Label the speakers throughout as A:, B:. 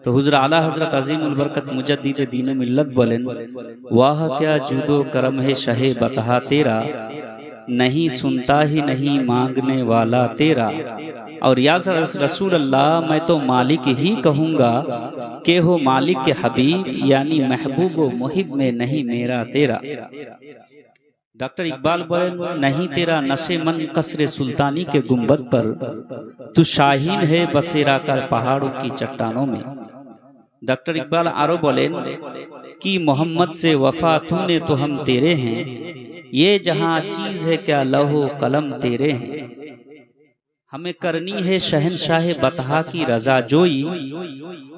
A: तो हुजूर आला हजरत अजीमुल बरकत मुजद्दिद दीन मिल्लत बोलेन, वाह क्या जूदो करम है शहे बतहा तेरा, नहीं सुनता ही नहीं मांगने वाला तेरा। और या रसूल अल्लाह, मैं तो मालिक ही कहूँगा के हो मालिक के हबीब, यानी महबूब व मुहिब में नहीं मेरा तेरा। डॉक्टर इकबाल बोलेन, नहीं तेरा नशे मन कसरे सुल्तानी के गुंबद पर, तू शाहीन है बसेरा कर पहाड़ों की चट्टानों में। डॉक्टर इकबाल आरो बोलेन कि मोहम्मद से वफा तूने तो हम तेरे हैं, ये जहां चीज है क्या लौहो कलम तेरे हैं। हमें करनी है शहनशाह बतहा की रजा जोई,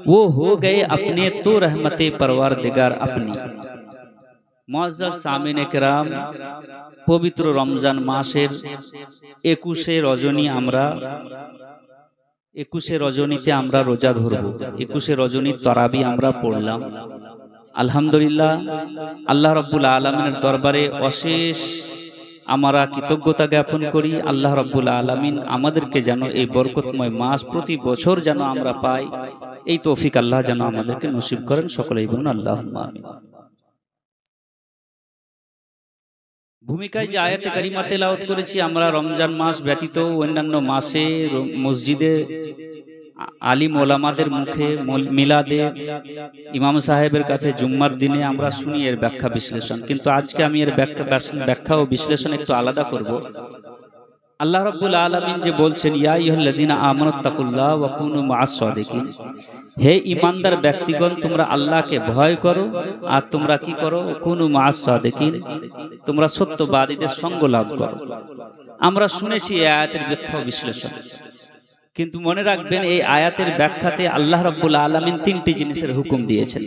A: वो हो गए अपने तो रहमते परवरदिगार अपनी। मुअज़्ज़ज़ सामिने किराम, पवित्र रमजान मासेर 21শে রজনী আমরা 21শে রজনীতে আমরা রোজা ধরব। 21শে রজনীর তারাবি আমরা পড়লাম। আলহামদুলিল্লাহ, আল্লাহ রাব্বুল আলামিনের দরবারে অশেষ আমরা কৃতজ্ঞতা জ্ঞাপন করি। আল্লাহ রাব্বুল আলামিন আমাদেরকে যেন এই বরকতময় মাস প্রতি বছর যেন আমরা পাই, এই তৌফিক আল্লাহ যেন আমাদেরকে নসিব করেন। সকলেই বলুন আল্লাহুম্মা আমিন। ভূমিকায় যে আয়াতে কারিমা তেলাওয়াত করেছি আমরা, রমজান মাস ব্যতীত অন্যান্য মাসে মসজিদে আলিম ওলামাদের মুখে মিলাদে ইমাম সাহেবের কাছে জুম্মার দিনে আমরা শুনি এর ব্যাখ্যা বিশ্লেষণ, কিন্তু আজকে আমি এর ব্যাখ্যা ও বিশ্লেষণ একটু আলাদা করব। আল্লাহ রাব্বুল আলামিন যে বলছেন, ইয়া আইয়ুহাল্লাযীনা আমানুত্তাকুল্লাহ ওয়া কুনু মা'আস সাদিকিন, হে ঈমানদার ব্যক্তিগণ তোমরা আল্লাহকে ভয় করো আর তোমরা কি করো, কুনু মা'আস সাদিকিন, তোমরা সত্যবাদীদের সঙ্গ লাভ করো। আমরা শুনেছি এই আয়াতের ব্যাখ্যা ও বিশ্লেষণ, কিন্তু মনে রাখবেন এই আয়াতের ব্যাখ্যাতে আল্লাহ রাব্বুল আলামিন তিনটি জিনিসের হুকুম দিয়েছেন।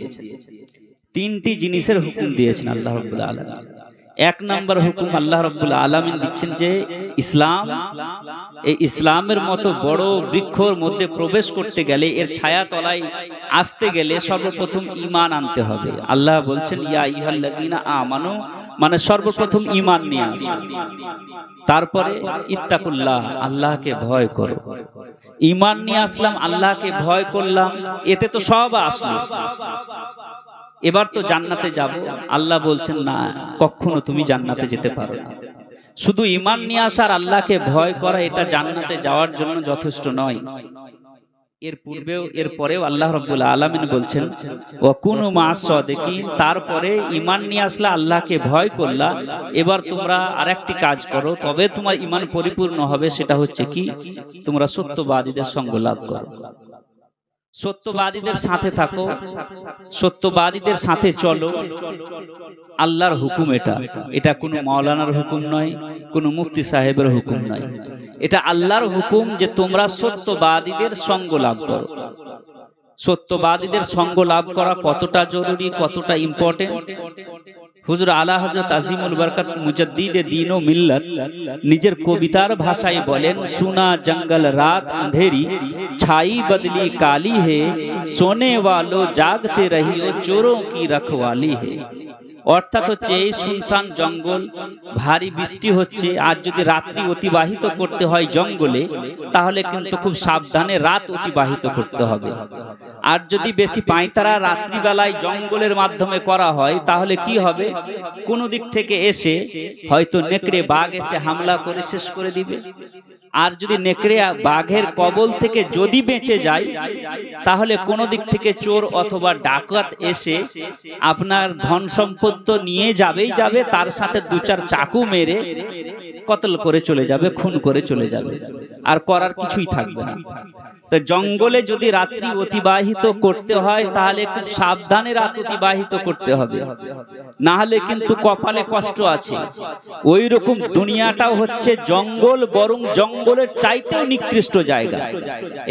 A: তিনটি জিনিসের হুকুম দিয়েছেন আল্লাহ রাব্বুল আলামিন। এক নম্বর হুকুম আল্লাহ রাব্বুল আলামিন দিচ্ছেন যে ইসলাম, এই ইসলামের মতো বড় বৃক্ষর মধ্যে প্রবেশ করতে গেলে, এর ছায়া তলায় আসতে গেলে সর্বপ্রথম ঈমান আনতে হবে। আল্লাহ বলছেন ইয়া আইয়ুহাল্লাযীনা আমানু, মানে সর্বপ্রথম ঈমান নিয়ে আসো, তারপরে ইত্তাকুল্লাহ, আল্লাহকে ভয় করো। ঈমান নিয়ে আসলাম, আল্লাহকে ভয় করলাম, এতে তো সব আসলো। এবার তো জান্নাতে যাব। আল্লাহ বলছেন না, কখনো তুমি জান্নাতে যেতে পারো না। শুধু ঈমান নিয়ে আসার আল্লাহকে ভয় করা এটা জান্নাতে যাওয়ার জন্য যথেষ্ট নয়। এর পূর্বেও এর পরেও আল্লাহ রাব্বুল আলামিন বলছেন ওয়া কুনু মা'আস সাদিকিন, তারপরে ঈমান নিয়ে আসলা, আল্লাহকে ভয় করলা, এবার তোমরা আরেকটি কাজ করো, তবে তোমার ঈমান পরিপূর্ণ হবে। সেটা হচ্ছে কি, তোমরা সত্যবাদীদের সঙ্গ লাভ করো, সত্যবাদীদের সাথে থাকো, সত্যবাদীদের সাথে চলো। আল্লাহর হুকুম এটা, এটা কোনো মাওলানার হুকুম নয়, কোনো মুফতি সাহেবের হুকুম নয়, এটা আল্লাহর হুকুম যে তোমরা সত্যবাদীদের সঙ্গ লাভ করো। সত্যবাদীদের সঙ্গ লাভ করা কতটা জরুরি, কতটা ইম্পর্টেন্ট, হুজুর আলা হযরত আজিমুল বরকত মুজদ্দিদ দীন ও মিল্লত নিজের কবিতার ভাষায় বলেন, সুনা জঙ্গল রাত अंधेरी ছাই বদলি কালি হে, সোনে वालो জাগতে রহিও চোরোं की रखवाली है। অর্থাৎ হচ্ছে এই শুনশান জঙ্গল, ভারী বৃষ্টি হচ্ছে, আর যদি রাত্রি অতিবাহিত করতে হয় জঙ্গলে, তাহলে কিন্তু খুব সাবধানে রাত অতিবাহিত করতে হবে। আর যদি বেশি পাঁয়তারা রাত্রিবেলায় জঙ্গলের মাধ্যমে করা হয়, তাহলে কি হবে, কোন দিক থেকে এসে হয়তো নেকড়ে বাঘ এসে হামলা করে শেষ করে দিবে। আর যদি নেকড়ে বাঘের কবল থেকে যদি বেঁচে যায়, তাহলে কোন দিক থেকে চোর অথবা ডাকাত এসে আপনার ধন সম্পদ তো নিয়ে যাবেই যাবে, তার সাথে দু চার চাকু মেরে কতল করে চলে যাবে, খুন করে চলে যাবে, আর করার কিছুই থাকবে না। তো জঙ্গলে যদি রাত্রি অতিবাহিত করতে হয়, তাহলে খুব সাবধানে রাত অতিবাহিত করতে হবে, না হলে কিন্তু কপালে কষ্ট আছে। ওই রকম দুনিয়াটাও হচ্ছে জঙ্গল, বরং জঙ্গলের চাইতেও নিকৃষ্ট জায়গা।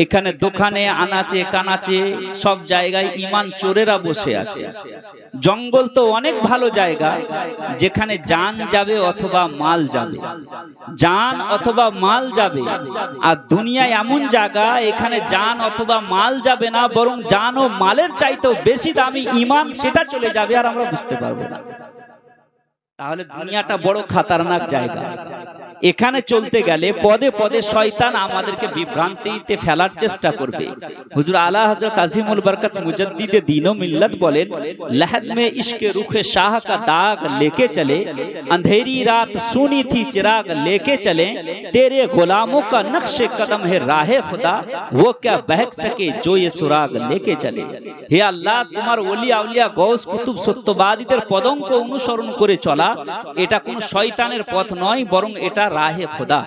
A: এখানে দোকানে আনাচে কানাচে সব জায়গায় ঈমান চোরেরা বসে আছে। জঙ্গল তো অনেক ভালো জায়গা, যেখানে জান যাবে অথবা মাল যাবে, জান অথবা মাল যাবে। আর দুনিয়া এমন জায়গা, এখানে জান অথবা মাল যাবে না, বরং জান ও মালের চাইতেও বেশি দামি ঈমান, সেটা চলে যাবে আর আমরা বুঝতে পারবো না। তাহলে দুনিয়াটা বড় খতরনাক জায়গা। এখানে চলতে গেলে পদে পদে শয়তান আমাদেরকে বিভ্রান্তিতে ফেলার চেষ্টা করবে। হুজুর আলা হযরত আজিমুল বরকত মুজাদ্দিদে দ্বীন ও মিল্লাত বলেন, লহদ में इश्क रुख शाह का दाग लेके चले, अंधेरी रात सुनी थी चिराग लेके चले, तेरे गुलामों का नक्श कदम है राहे खुदा, वो क्या बहक सके जो ये सुराग लेके चले। হে আল্লাহ, তোমার ওলি আউলিয়া গৌস কুতুব সত্যবাদীদের পদঙ্ক অনুসরণ করে চলা এটা কোন শয়তানের পথ নয়, বরং এটা রাহে খোদা,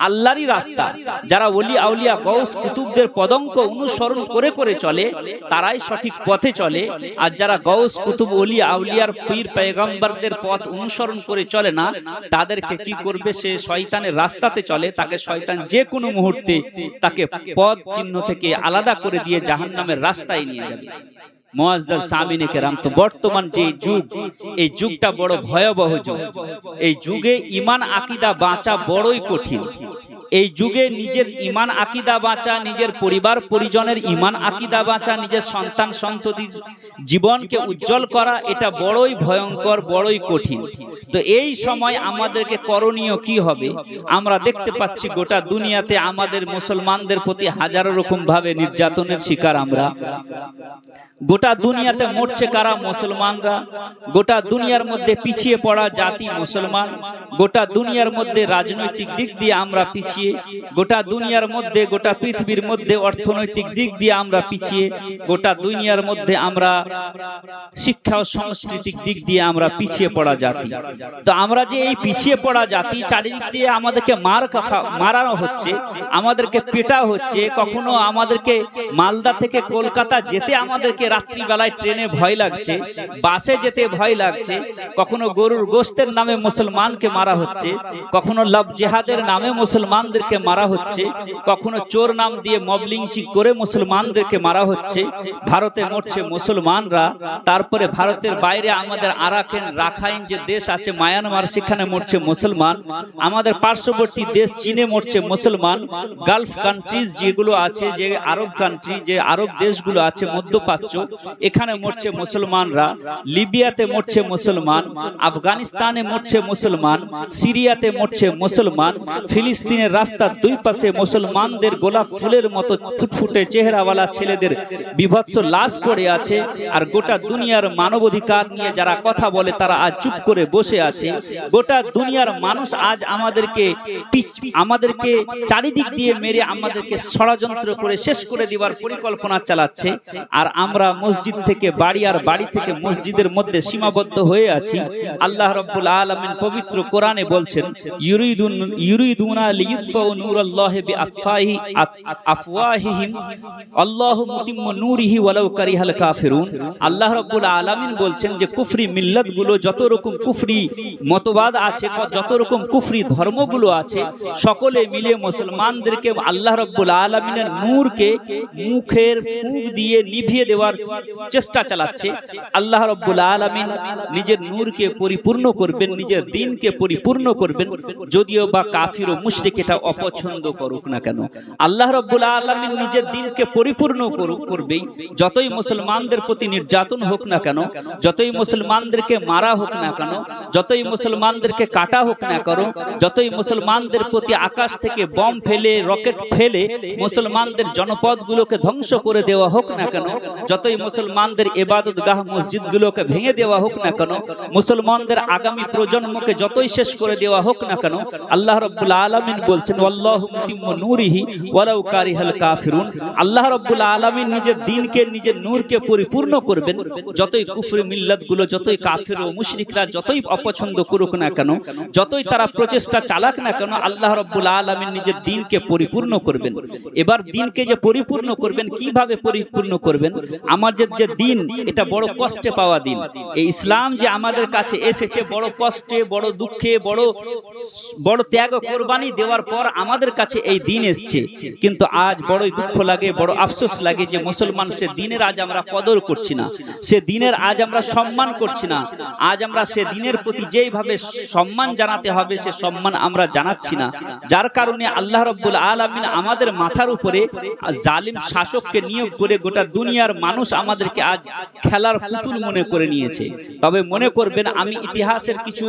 A: আল্লাহরই রাস্তা। যারা ওলি আউলিয়া গৌস কুতুবদের পদঙ্ক অনুসরণ করে করে চলে তারাই সঠিক পথে চলে। আর যারা গৌস কুতুব ওলি আউলিয়ার পীর পয়গম্বরদের পথ অনুসরণ করে চলে না, তাদেরকে কি করবে? সে শয়তানের রাস্তাতে চলে, তাকে শয়তান যে কোনো মুহূর্তে তাকে পথ চিহ্ন থেকে আলাদা করে দিয়ে জাহান্নামের রাস্তায় নিয়ে যাবে। মুআজ্জাজ সামিনে কেরাম, তো বর্তমান যে যুগ, এই যুগটা বড় ভয়াবহ যুগ। এই যুগে ঈমান আকীদা বাঁচা বড়ই কঠিন। এই যুগে নিজের ঈমান আকীদা বাঁচা, নিজের পরিবার পরিজনের ঈমান আকীদা বাঁচা, নিজের সন্তান সন্ততির জীবনকে উজ্জ্বল করা, এটা বড়ই ভয়ঙ্কর, বড়ই কঠিন। তো এই সময় আমাদেরকে করণীয় কি হবে? আমরা দেখতে পাচ্ছি গোটা দুনিয়াতে আমাদের মুসলমানদের প্রতি হাজারো রকম ভাবে নির্যাতনের শিকার আমরা। গোটা দুনিয়াতে মরছে কারা? মুসলমানরা। গোটা দুনিয়ার মধ্যে পিছিয়ে পড়া জাতি মুসলমান। গোটা দুনিয়ার মধ্যে রাজনৈতিক দিক দিয়ে আমরা পিছিয়ে, গোটা দুনিয়ার মধ্যে, গোটা পৃথিবীর মধ্যে অর্থনৈতিক দিক দিয়ে আমরা পিছিয়ে, গোটা দুনিয়ার মধ্যে আমরা শিক্ষা ও সাংস্কৃতিক দিক দিয়ে আমরা পিছিয়ে পড়া জাতি। তো আমরা যে এই পিছিয়ে পড়া জাতি, চারিদিক দিয়ে আমাদেরকে মারানো হচ্ছে, আমাদেরকে পেটা হচ্ছে। কখনো আমাদেরকে মালদা থেকে কলকাতা যেতে আমাদেরকে রাত্রিবেলায় ট্রেনে ভয় লাগছে, বাসে যেতে ভয় লাগছে। কখনো গরুর গোশতের নামে মুসলমানকে মারা হচ্ছে, কখনো লাভ জেহাদের নামে মুসলমানদেরকে মারা হচ্ছে, কখনো চোর নাম দিয়ে মব লিঞ্চিং করে মুসলমানদেরকে মারা হচ্ছে। ভারতে মরছে মুসলমানরা, তারপরে ভারতের বাইরে আমাদের আরাকান রাখাইন যে দেশ আছে মায়ানমার, সেখানে মরছে মুসলমান। আমাদের পার্শ্ববর্তী দেশ চীনে মরছে মুসলমান। গালফ কান্ট্রিজ যেগুলো আছে, যে আরব কান্ট্রি, যে আরব দেশগুলো আছে মধ্যপ্রাচ্য, এখানে মরছে মুসলমানরা। লিবিয়াতে মরছে মুসলমান, আফগানিস্তানে মরছে মুসলমান, সিরিয়াতে মরছে মুসলমান। ফিলিস্তিনের রাস্তার দুই পাশে মুসলমানদের গোলাপ ফুলের মতো ফুটফুটে চেহারাওয়ালা ছেলেদের বিভৎস লাশ পড়ে আছে। আর গোটা দুনিয়ার মানবাধিকার নিয়ে যারা কথা বলে তারা আজ চুপ করে বসে আছে। গোটা দুনিয়ার মানুষ আজ আমাদেরকে চারিদিক দিয়ে মেরে আমাদেরকে ষড়যন্ত্র করে শেষ করে দেওয়ার পরিকল্পনা চালাচ্ছে। আর আমরা মসজিদ থেকে বাড়ি, আর বাড়ি থেকে মসজিদের মধ্যে সীমাবদ্ধ হয়ে আছি। আল্লাহ রাব্বুল আলামিন পবিত্র কোরআনে বলছেন, ইউরিদুনা লিইতফাউ নূরাল্লাহি বিআফওয়াহিহিম আল্লাহু মুতিম্মু নূরিহি ওয়ালাউ কারিহাল কাফিরুন। আল্লাহ রাব্বুল আলামিন বলছেন যে কুফরি মিল্লাতগুলো, যত রকম কুফরি মতবাদ আছে, যত রকম কুফরি ধর্মগুলো আছে, সকলে মিলে মুসলমানদেরকে আল্লাহ রাব্বুল আলামিনের নূরকে মুখের ফুঁক দিয়ে নিভিয়ে দেওয়ার চেষ্টা চালাচ্ছে। আল্লাহ রাব্বুল আলামিন নিজের নূরকে পরিপূর্ণ করবেন, নিজের দ্বীনকে পরিপূর্ণ করবেন, যদিও বা কাফির ও মুশরিক এটা অপছন্দ করুক না কেন। আল্লাহ রাব্বুল আলামিন নিজের দ্বীনকে পরিপূর্ণ করবেই। যতই মুসলমানদের প্রতি নির্যাতন হোক না কেন, যতই মুসলমানদেরকে মারা হোক না কেন, যতই মুসলমানদেরকে কাটা হোক না কেন, যতই মুসলমানদের প্রতি আকাশ থেকে বম ফেলে, রকেট ফেলে মুসলমানদের জনপদগুলোকে ধ্বংস করে দেওয়া হোক না কেন, যতই মুসলমানদের ইবাদতগাহ মসজিদগুলোকে ভেঙে দেওয়া হোক না কেন, মুসলমানদের আগামী প্রজন্মকে যতই শেষ করে দেওয়া হোক না কেন, আল্লাহ রাব্বুল আলামিন বলছেন ওয়াল্লাহু মুতিম্মু নূরিহি ওয়ালাউ কারিহাল কাফিরুন। আল্লাহ রাব্বুল আলামিন নিজের দ্বীনকে, নিজের নূরকে পরিপূর্ণ করবেন। যতই কুফরি মিল্লাতগুলো, যতই কাফির ও মুশরিকরা যতই অপছন্দ করুক না কেন, যতই তারা প্রচেষ্টা চালাক না কেন, আল্লাহ রাব্বুল আলামিন নিজের দ্বীনকে পরিপূর্ণ করবেন। এবার দ্বীনকে যে পরিপূর্ণ করবেন, কিভাবে পরিপূর্ণ করবেন? আমাদের যে দ্বীন, এটা বড় কষ্টে পাওয়া দ্বীন। এই ইসলাম যে আমাদের কাছে এসেছে বড় কষ্টে, বড় দুঃখে, বড় ত্যাগ ও কোরবানি দেওয়ার পর আমাদের কাছে এই দিন এসছে, কিন্তু আজ বড়ই দুঃখ লাগে, বড় আফসোস লাগে যে মুসলমান সে দিনের আজ আমরা কদর করছি না, সে দিনের আজ আমরা সম্মান করছি না। আজ আমরা সে দিনের প্রতি যেইভাবে সম্মান জানাতে হবে সে সম্মান আমরা জানাচ্ছি না, যার কারণে আল্লাহ রাব্বুল আলামিন আমাদের মাথার উপরে জালিম শাসককে নিয়োগ করে গোটা দুনিয়ার মানুষ আমাদেরকে আজ খেলার পুতুল মনে করে নিয়েছে। তবে মনে করবেন, আমি ইতিহাসের কিছু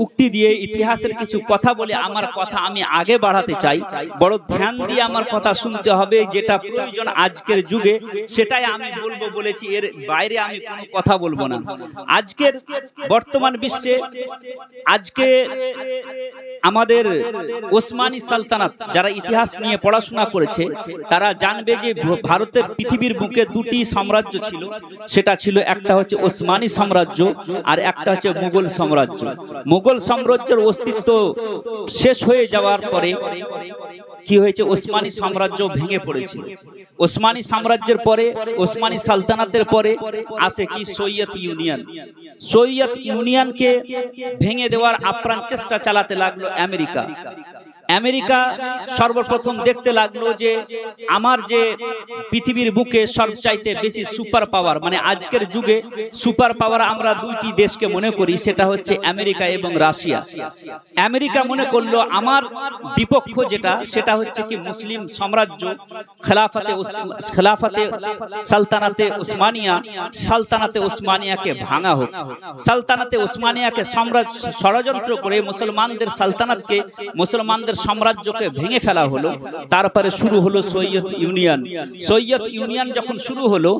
A: উক্তি দিয়ে, ইতিহাসের কিছু কথা বলে আমার কথা আমি আগে বাড়াতে চাই। বড় ধ্যান দিয়ে আমার কথা শুনতে হবে, যেটা প্রয়োজন আজকের যুগে সেটাই আমি বলবো বলেছি, এর বাইরে আমি কোনো কথা বলবো না। আজকের বর্তমান বিশ্বে আজকে আমাদের ওসমানী সালতানাত, যারা ইতিহাস নিয়ে পড়াশোনা করেছে তারা জানবে যে ভারতের পৃথিবীর বুকে দুটি সাম্রাজ্য ছিল। সেটা ছিল, একটা হচ্ছে ওসমানী সাম্রাজ্য আর একটা হচ্ছে মুঘল সাম্রাজ্য। মুঘল সাম্রাজ্যের অস্তিত্ব শেষ হয়ে যাওয়ার পরে কি হয়েছে, ওসমানী সাম্রাজ্য ভেঙে পড়েছিল। ওসমানী সাম্রাজ্যের পরে, ওসমানী সালতানাতের পরে আসে কি সোভিয়েত ইউনিয়ন। সোভিয়েত ইউনিয়নকে ভেঙে দেওয়ার আপ্রাণ চেষ্টা চালাতে লাগলো আমেরিকা। আমেরিকা সর্বপ্রথম দেখতে লাগলো যে আমার যে পৃথিবীর বুকে সবচাইতে বেশি সুপার পাওয়ার, মানে আজকের যুগে সুপার পাওয়ার আমরা দুইটি দেশকে মনে করি, সেটা হচ্ছে আমেরিকা এবং রাশিয়া। আমেরিকা মনে করলো আমার বিপক্ষ যেটা, সেটা হচ্ছে কি মুসলিম সাম্রাজ্য, খেলাফতে সালতানাতে উসমানিয়া, সালতানাতে উসমানিয়াকে ভাঙা হোক। সালতানাতে উসমানিয়াকে ষড়যন্ত্র করে মুসলমানদের সালতানাতকে, মুসলমানদের সাম্রাজ্যকে ভেঙে ফেলা হলো। তারপরে শুরু হলো সোভিয়েত ইউনিয়ন। সোভিয়েত ইউনিয়ন যখন শুরু হলো,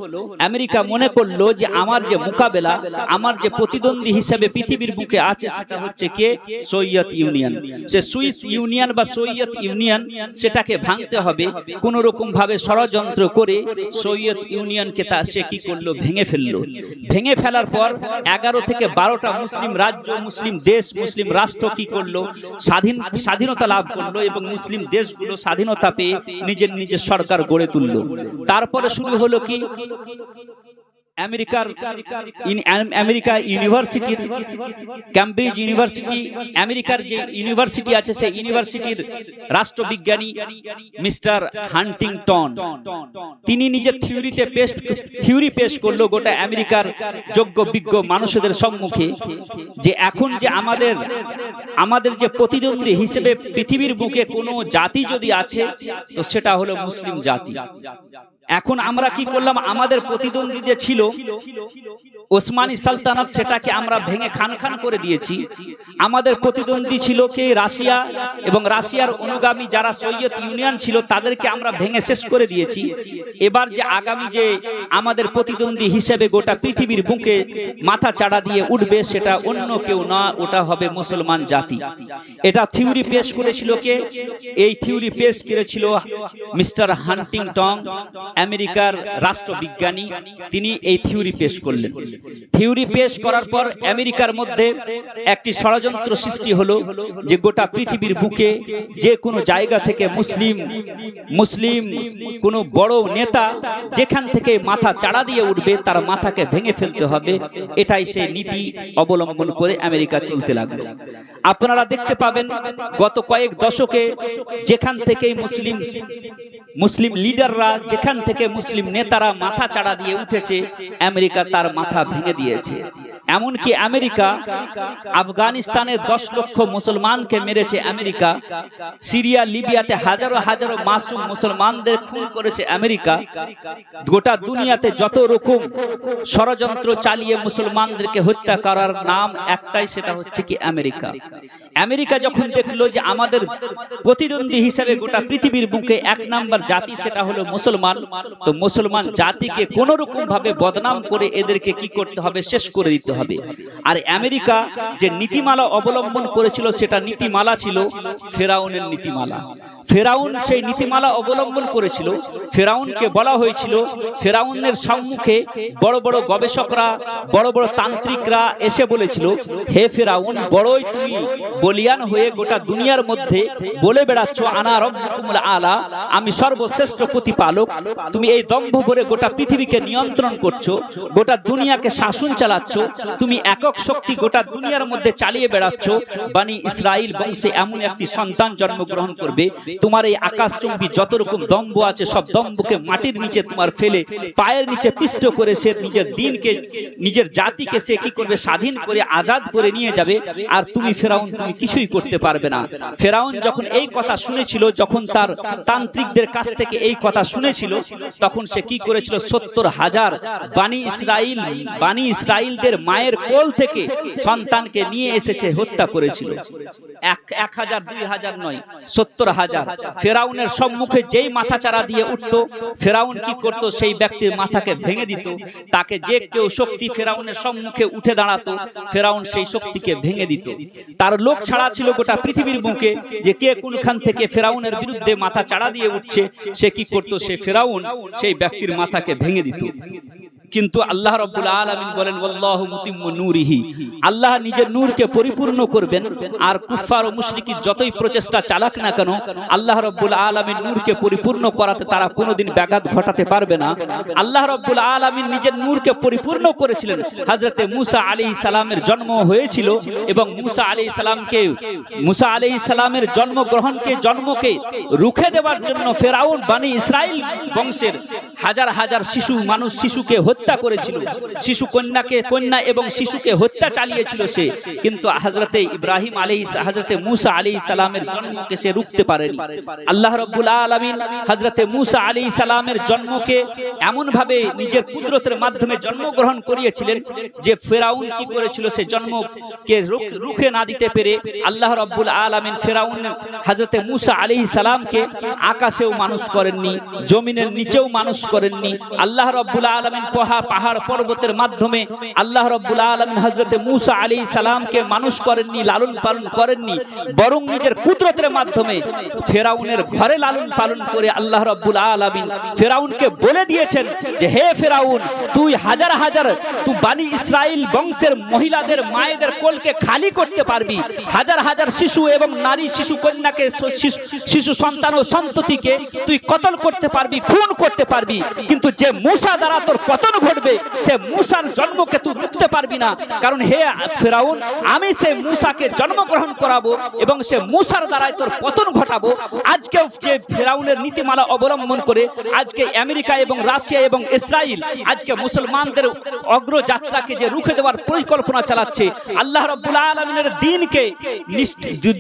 A: আমেরিকা মনে করলো যে আমার যে মোকাবেলা, আমার যে প্রতিদ্বন্দ্বী হিসেবে পৃথিবীর বুকে আছে সেটা হচ্ছে কে, সোভিয়েত ইউনিয়ন। সে সুইস ইউনিয়ন বা সোভিয়েত ইউনিয়ন, সেটাকে ভাঙতে হবে। কোন রকম ভাবে ষড়যন্ত্র করে সোভিয়েত ইউনিয়নকে তা সে কি করলো, ভেঙে ফেললো। ভেঙে ফেলার পর 11 থেকে 12টা মুসলিম রাজ্য, মুসলিম দেশ, মুসলিম রাষ্ট্র কি করলো, স্বাধীনতা লাভ করলো এবং মুসলিম দেশগুলো স্বাধীনতা পেয়ে নিজের নিজের সরকার গড়ে তুললো। তারপরে শুরু হলো কি, আমেরিকা ইউনিভার্সিটির, ক্যামব্রিজ ইউনিভার্সিটি, আমেরিকার যে ইউনিভার্সিটি আছে সেই ইউনিভার্সিটির রাষ্ট্রবিজ্ঞানী মিস্টার হান্টিংটন, তিনি নিজের থিওরি পেশ করলো গোটা আমেরিকার যোগ্য বিজ্ঞ মানুষদের সম্মুখে, যে এখন যে আমাদের যে প্রতিদ্বন্দ্বী হিসেবে পৃথিবীর বুকে কোনো জাতি যদি আছে তো সেটা হলো মুসলিম জাতি। এখন আমরা কি করলাম, আমাদের প্রতিদ্বন্দ্বী যে ছিল ওসমানী সালতানাত, সেটাকে আমরা ভেঙে খান খান করে দিয়েছি। আমাদের প্রতিদ্বন্দ্বী ছিল কে, রাশিয়া, এবং রাশিয়ার অনুগামী যারা সোভিয়েত ইউনিয়ন ছিল তাদেরকে আমরা ভেঙে শেষ করে দিয়েছি। এবার যে আগামী যে আমাদের প্রতিদ্বন্দ্বী হিসেবে গোটা পৃথিবীর বুকে মাথা চাড়া দিয়ে উঠবে সেটা অন্য কেউ না, ওটা হবে মুসলমান জাতি। এটা থিওরি পেশ করেছিল কে, এই থিওরি পেশ করেছিল মিস্টার হান্টিংটন, আমেরিকার রাষ্ট্রবিজ্ঞানী। তিনি এই থিওরি পেশ করলেন। থিওরি পেশ করার পর আমেরিকার মধ্যে একটি ষড়যন্ত্র সৃষ্টি হলো যে গোটা পৃথিবীর বুকে যে কোনো জায়গা থেকে মুসলিম কোনো বড় নেতা যেখান থেকে মাথা চাড়া দিয়ে উঠবে তার মাথাকে ভেঙে ফেলতে হবে। এটাই সেই নীতি অবলম্বন করে আমেরিকা চলতে লাগলো। আপনারা দেখতে পাবেন গত কয়েক দশকে যেখান থেকে মুসলিম লিডাররা, যেখান থেকে মুসলিম নেতারা মাথা চাড়া দিয়ে উঠেছে, আমেরিকা তার মাথা ভেঙে দিয়েছে। এমনকি আমেরিকা আফগানিস্তানে 10 লক্ষ মুসলমানকে মেরেছে। আমেরিকা সিরিয়া, লিবিয়াতে হাজারো হাজারো মাসুম মুসলমানদের খুন করেছে। আমেরিকা গোটা দুনিয়াতে যত রকম ষড়যন্ত্র চালিয়ে মুসলমানদেরকে হত্যা করার নাম একটাই, সেটা হচ্ছে কি আমেরিকা। আমেরিকা যখন দেখলো যে আমাদের প্রতিদ্বন্দ্বী হিসেবে গোটা পৃথিবীর বুকে 1 নাম্বার জাতি সেটা হলো মুসলমান, তো মুসলমান জাতিকে কোন রকম ভাবে বদনাম করে এদেরকে কি করতে হবে, শেষ করে দিতে হবে। আর আমেরিকা যে নীতিমালা অবলম্বন করেছিল সেটা নীতিমালা ছিল ফেরাউনের নীতিমালা। ফেরাউন সেই নীতিমালা অবলম্বন করেছিল। ফেরাউনকে বলা হয়েছিল, ফেরাউনের সম্মুখে বড় বড় গবেষকরা, বড় বড় তান্ত্রিকরা এসে বলেছিল, হে ফেরাউন, বড়ই তুমি বলিয়ান হয়ে গোটা দুনিয়ার মধ্যে বলে বেড়াচ্ছ আনা রব্বুকুমুল আলা, আমি সর্বশ্রেষ্ঠ প্রতিপালক। তুমি এই দম্ভ ভরে গোটা পৃথিবীকে নিয়ন্ত্রণ করছো, গোটা দুনিয়াকে শাসন চালাচ্ছ, তুমি একক শক্তি গোটা দুনিয়ার মধ্যে চালিয়ে বেড়াচ্ছ। বনি ইসরাইল বংশে এমন একটি সন্তান জন্মগ্রহণ করবে, তোমার এই আকাশচুম্বী যত রকম দম্ভ আছে সব দম্ভকে মাটির নিচে তোমার ফেলে পায়ের নিচে পিষ্ট করে সে নিজের দিনকে, নিজের জাতিকে সে কি করবে, স্বাধীন করে আজাদ করে নিয়ে যাবে। আর তুমি ফেরাউন, তুমি কিছুই করতে পারবে না। ফেরাউন যখন এই কথা শুনেছিল, যখন তার তান্ত্রিকদের কাছ থেকে এই কথা শুনেছিল, তখন সে কি করেছিল, 70,000 বানি ইসরাইলদের মায়ের কোল থেকে সন্তানকে নিয়ে এসেছে, হত্যা করেছিল। 1000 2000 নয়, 70,000। ফেরাউনের সম্মুখে যেই মাথা চারা দিয়ে উঠতো, ফেরাউন কি করত, সেই ব্যক্তির মাথাকে ভেঙে দিত। তাকে যে কেউ শক্তি ফেরাউনের সম্মুখে উঠে দাঁড়াতো, ফেরাউন সেই শক্তিকে ভেঙে দিত। তার লোক ছাড়া ছিল গোটা পৃথিবীর বুকে, যে কে কোনখান থেকে ফেরাউনের বিরুদ্ধে মাথা চাড়া দিয়ে উঠছে, সে কি করত, সে ফেরাউন সেই ব্যক্তির মাথাকে ভেঙে দিত। কিন্তু আল্লাহ রাব্বুল আলামিন বলেন ওয়াল্লাহু মুতিম্মু নূরিহি, আল্লাহ নিজের নূরকে পরিপূর্ণ করবেন। আর কুফফার ও মুশরিকি যতই প্রচেষ্টা চালাক না কেন, আল্লাহ রাব্বুল আলামিন নূরকে পরিপূর্ণ করাতে তারা কোনোদিন ব্যাঘাত ঘটাতে পারবে না। আল্লাহ রাব্বুল আলামিন নিজের নূরকে পরিপূর্ণ করেছিলেন। হযরতে মূসা আলাইহিস সালামের জন্ম হয়েছিল এবং মূসা আলাইহিস সালামের জন্মকে রুখে দেওয়ার জন্য ফেরাউন বনি ইসরাইল বংশের হাজার হাজার শিশুকে হত্যা করেছিল, কন্যা এবং শিশুকে হত্যা চালিয়েছিল সে। কিন্তু হযরতে মূসা আলাইহিস সালামের জন্মকে সে রুখতে পারেনি। আল্লাহ রাব্বুল আলামিন হযরতে মূসা আলাইহিস সালামের জন্মকে এমন ভাবে নিজের কুদরতের মাধ্যমে জন্মগ্রহণ করিয়েছিলেন যে ফেরাউন কি করেছিল, সে জন্মকে রুখে না দিতে পেরে আল্লাহ রাব্বুল আলামিন ফেরাউন হযরতে মূসা আলাইহিস সালামকে আকাশেও মানুষ করেননি, জমিনের নিচেও মানুষ করেননি। আল্লাহ রাব্বুল আলামিন পাহাড় পর্বতের মাধ্যমে আল্লাহ রাব্বুল আলামিন হযরতে মূসা আলাইহিস সালামকে মানুষ করেননি, লালন পালন করেননি, বরং নিজের কুদরতের মাধ্যমে ফেরাউনের ঘরে লালন পালন করে আল্লাহ রাব্বুল আলামিন ফেরাউনকে বলে দিয়েছেন যে হে ফেরাউন, তুই হাজার হাজার তুই বনি ইসরাইল বংশের মহিলাদের মায়েদের কোলকে খালি করতে পারবি, হাজার হাজার শিশু এবং নারী শিশু কন্যাকে, শিশু সন্তান ও সন্ততিকে তুই কতল করতে পারবি, খুন করতে পারবি, কিন্তু যে মূসা দ্বারা তোর পতন ঘটবে, সে মূসার জন্মকে তুই রুখতে পারবি না। কারণ হে ফেরাউন, আমি সে মূসাকে জন্মগ্রহণ করাবো এবং সে মূসার দ্বারাই তোর পতন ঘটাবো। আজকে যে ফেরাউনের নীতিমালা অবলম্বন করে আজকে আমেরিকা এবং রাশিয়া এবং ইসরায়েল আজকে মুসলমানদের অগ্রযাত্রাকে যে রুখে দেওয়ার পরিকল্পনা চালাচ্ছে, আল্লাহ রাব্বুল আলামিনের দ্বীনকে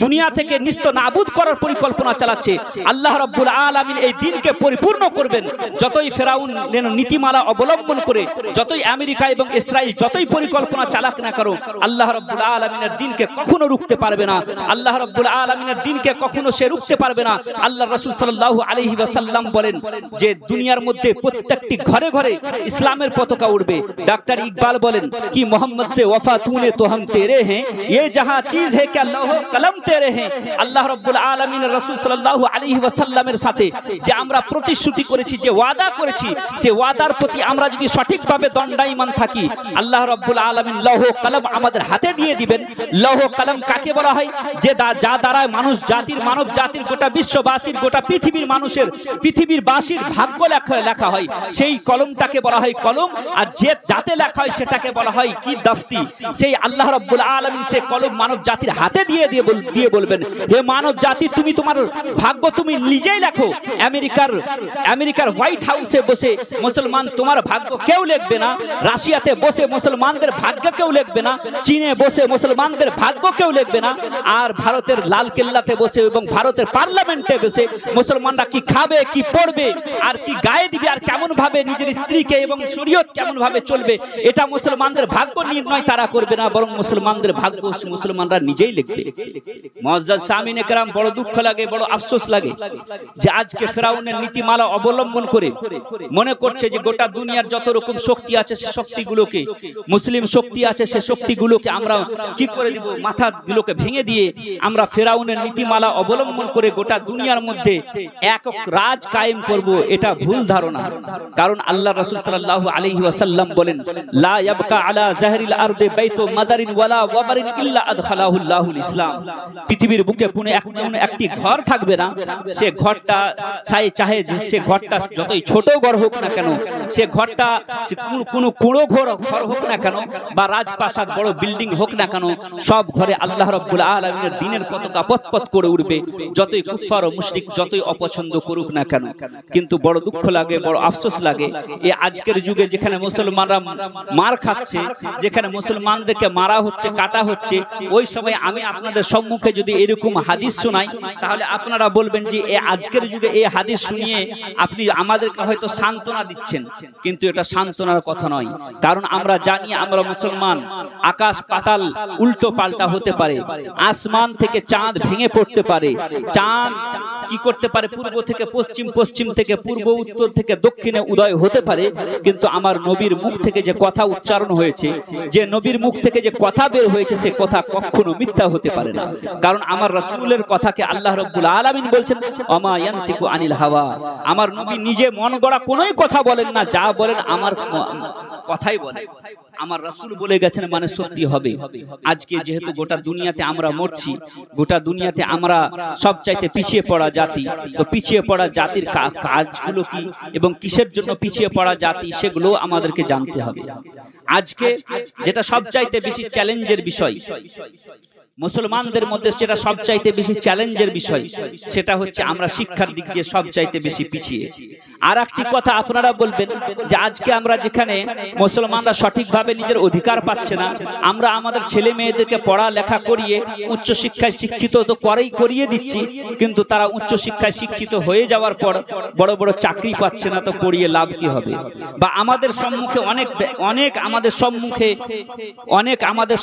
A: দুনিয়া থেকে নিস্ত নাবুদ করার পরিকল্পনা চালাচ্ছে, আল্লাহ রাব্বুল আলামিন এই দ্বীনকে পরিপূর্ণ করবেন। যতই ফেরাউন নীতিমালা অবলম্বন করে, যতই আমেরিকা এবং ইসরায়েল যতই পরিকল্পনা চালাক না করো, আল্লাহ রাব্বুল আলামিনের দ্বীনকে কখনো রুখতে পারবে না। আল্লাহ রাব্বুল আলামিনের দ্বীনকে কখনো সে রুখতে পারবে না। আল্লাহ রাসূল সাল্লাল্লাহু আলাইহি ওয়াসাল্লাম বলেন যে দুনিয়ার মধ্যে প্রত্যেকটি ঘরে ঘরে ইসলামের পতাকা উঠবে। ডাক্তার ইকবাল বলেন কি মোহাম্মদ সে ওয়াফা তूने तो हम तेरे हैं, ये जहां चीज है क्या লৌহ কলম তেরে हैं। আল্লাহ রাব্বুল আলামিন রাসূল সাল্লাল্লাহু আলাইহি ওয়াসাল্লামের সাথে যে আমরা প্রতিশ্রুতি করেছি, যে ওয়াদা করেছি, সে ওয়াদার প্রতি আমরা যদি সঠিকভাবে দণ্ডায়মান থাকি, আল্লাহ রাব্বুল আলামিন লৌহ কলম আমাদের হাতে দিয়ে দিবেন। লৌহ কলম কাকে বলা হয়? যে যা দ্বারা মানব জাতির গোটা বিশ্ববাসীর, গোটা পৃথিবীর বাসীর ভাগ্য লেখা হয়, সেই কলমটাকে বলা হয় কলম। আর যে যাতে লেখা হয় সেটাকে বলা হয় কি? দফতি। সেই আল্লাহ রাব্বুল আলামিন সেই কলম মানব জাতির হাতে দিয়ে বলবেন, হে মানব জাতি, তুমি তোমার ভাগ্য তুমি নিজেই লেখো। আমেরিকার হোয়াইট হাউসে বসে মুসলমান তোমার ভাগ্য কেউ লিখবে না, রাশিয়াতে বসে মুসলমানদের ভাগ্য কেউ লিখবে না, চীনে বসে মুসলমানদের ভাগ্য কেউ লিখবে না, আর ভারতের লাল কেল্লাতে বসে এবং ভারতের পার্লামেন্টে বসে মুসলমানরা কি খাবে, কি পড়বে, আর কি গায়ে দিবে, আর কেমন ভাবে নিজের স্ত্রীকে এবং শরীয়ত কেমন ভাবে চলবে, এটা মুসলমানদের ভাগ্য নির্ণয় তারা করবে না, বরং মুসলমানদের ভাগ্য মুসলমানরা নিজেই লিখবে। মুআজ্জাজ সামিনে কেরাম, বড় দুঃখ লাগে, বড় আফসোস লাগে যে আজকে ফেরাউনের নীতিমালা অবলম্বন করে মনে করছে যে গোটা দুনিয়ার যত রকম শক্তি আছে সে শক্তিগুলোকে, মুসলিম শক্তি আছে সে শক্তিগুলোকে আমরা কি করে দিব, মাথাগুলোকে ভেঙে দিয়ে আমরা ফেরাউনের নীতিমালা অবলম্বন করে গোটা দুনিয়ার মধ্যে একক রাজ কায়েম করব, এটা ভুল ধারণা। কারণ আল্লাহ রাসূল সাল্লাল্লাহু আলাইহি ওয়াসাল্লাম বলেন, লা ইয়াবকা আলা জাহরিল আরদি বাইতু মাদারিন ওয়ালা ওয়াবারিন ইল্লা আদখালাহুল্লাহুল ইসলাম। পৃথিবীর বুকে কোনো একটি ঘর থাকবে না, সে ঘরটা চাহে সে ঘরটা যতই ছোট ঘর হোক না কেন, সে ঘরটা কোনো কুঁড়ো ঘর হোক না কেন, বা রাজপ্রাসাদ বড় বিল্ডিং হোক না কেন, সব ঘরে আল্লাহ রাব্বুল আলামিনের দ্বীনের পতাকা পতপত করে উঠবে, যতই কুফফার ও মুশরিক যতই অপছন্দ করুক না কেন। কিন্তু বড় দুঃখ লাগে, বড় আফসোস লাগে, এই আজকের যুগে যেখানে মুসলমানরা মার খাচ্ছে, যেখানে মুসলমানদেরকে মারা হচ্ছে, কাটা হচ্ছে, ওই সময় আমি আপনাদের সম্মুখে যদি এরকম হাদিস শোনাই, তাহলে আপনারা বলবেন যে এই আজকের যুগে এই হাদিস শুনিয়ে আপনি আমাদেরকে হয়তো সান্ত্বনা দিচ্ছেন, কিন্তু এটা সান্ত্বনার কথা নয়। কারণ আমরা জানি আমরা মুসলমান, আকাশ পাতাল উল্টো পাল্টা হতে পারে, আসমান থেকে চাঁদ ভেঙে পড়তে পারে, চাঁদ কি করতে পারে, পূর্ব থেকে পশ্চিম, পশ্চিম থেকে পূর্ব, উত্তর থেকে দক্ষিণে উদয় হতে পারে, কিন্তু আমার নবীর মুখ থেকে যে কথা উচ্চারণ হয়েছে, যে নবীর মুখ থেকে যে কথা বের হয়েছে, সে কথা কখনো মিথ্যা হতে পারে না। কারণ আমার রাসূলের কথাকে আল্লাহ রাব্বুল আলামিন বলছেন, ওমা ইয়ানতিকু আনিল হাওয়া, আমার নবী নিজে মন গড়া কোনোই কথা বলেন না, যা বলেন আমার কথাই বলেন। আমার রাসূল বলে গেছেন মানে সত্যি হবে। আজকে যেহেতু গোটা দুনিয়াতে আমরা মরছি, গোটা দুনিয়াতে আমরা সবচাইতে পিছিয়ে পড়া জাতি, তো পিছিয়ে পড়া জাতির কাজগুলো কি এবং কিসের জন্য পিছিয়ে পড়া জাতি, সেগুলো আমাদেরকে জানতে হবে। আজকে যেটা সবচাইতে বেশি চ্যালেঞ্জের বিষয় মুসলমানদের মধ্যে, যেটা সবচাইতে বেশি চ্যালেঞ্জের বিষয়, সেটা হচ্ছে আমরা শিক্ষার দিক দিয়ে সবচাইতে বেশি পিছিয়ে। আর একটি কথা আপনারা বলবেন যে আজকে আমরা যেখানে মুসলমানরা সঠিকভাবে নিজের অধিকার পাচ্ছে না, আমরা আমাদের ছেলে মেয়েদেরকে পড়া লেখা করিয়ে উচ্চ শিক্ষায় শিক্ষিত তো করিয়ে দিচ্ছি, কিন্তু তারা উচ্চ শিক্ষায় শিক্ষিত হয়ে যাওয়ার পর বড় বড় চাকরি পাচ্ছে না, তো পড়িয়ে লাভ কি হবে? বা আমাদের সম্মুখে অনেক আমাদের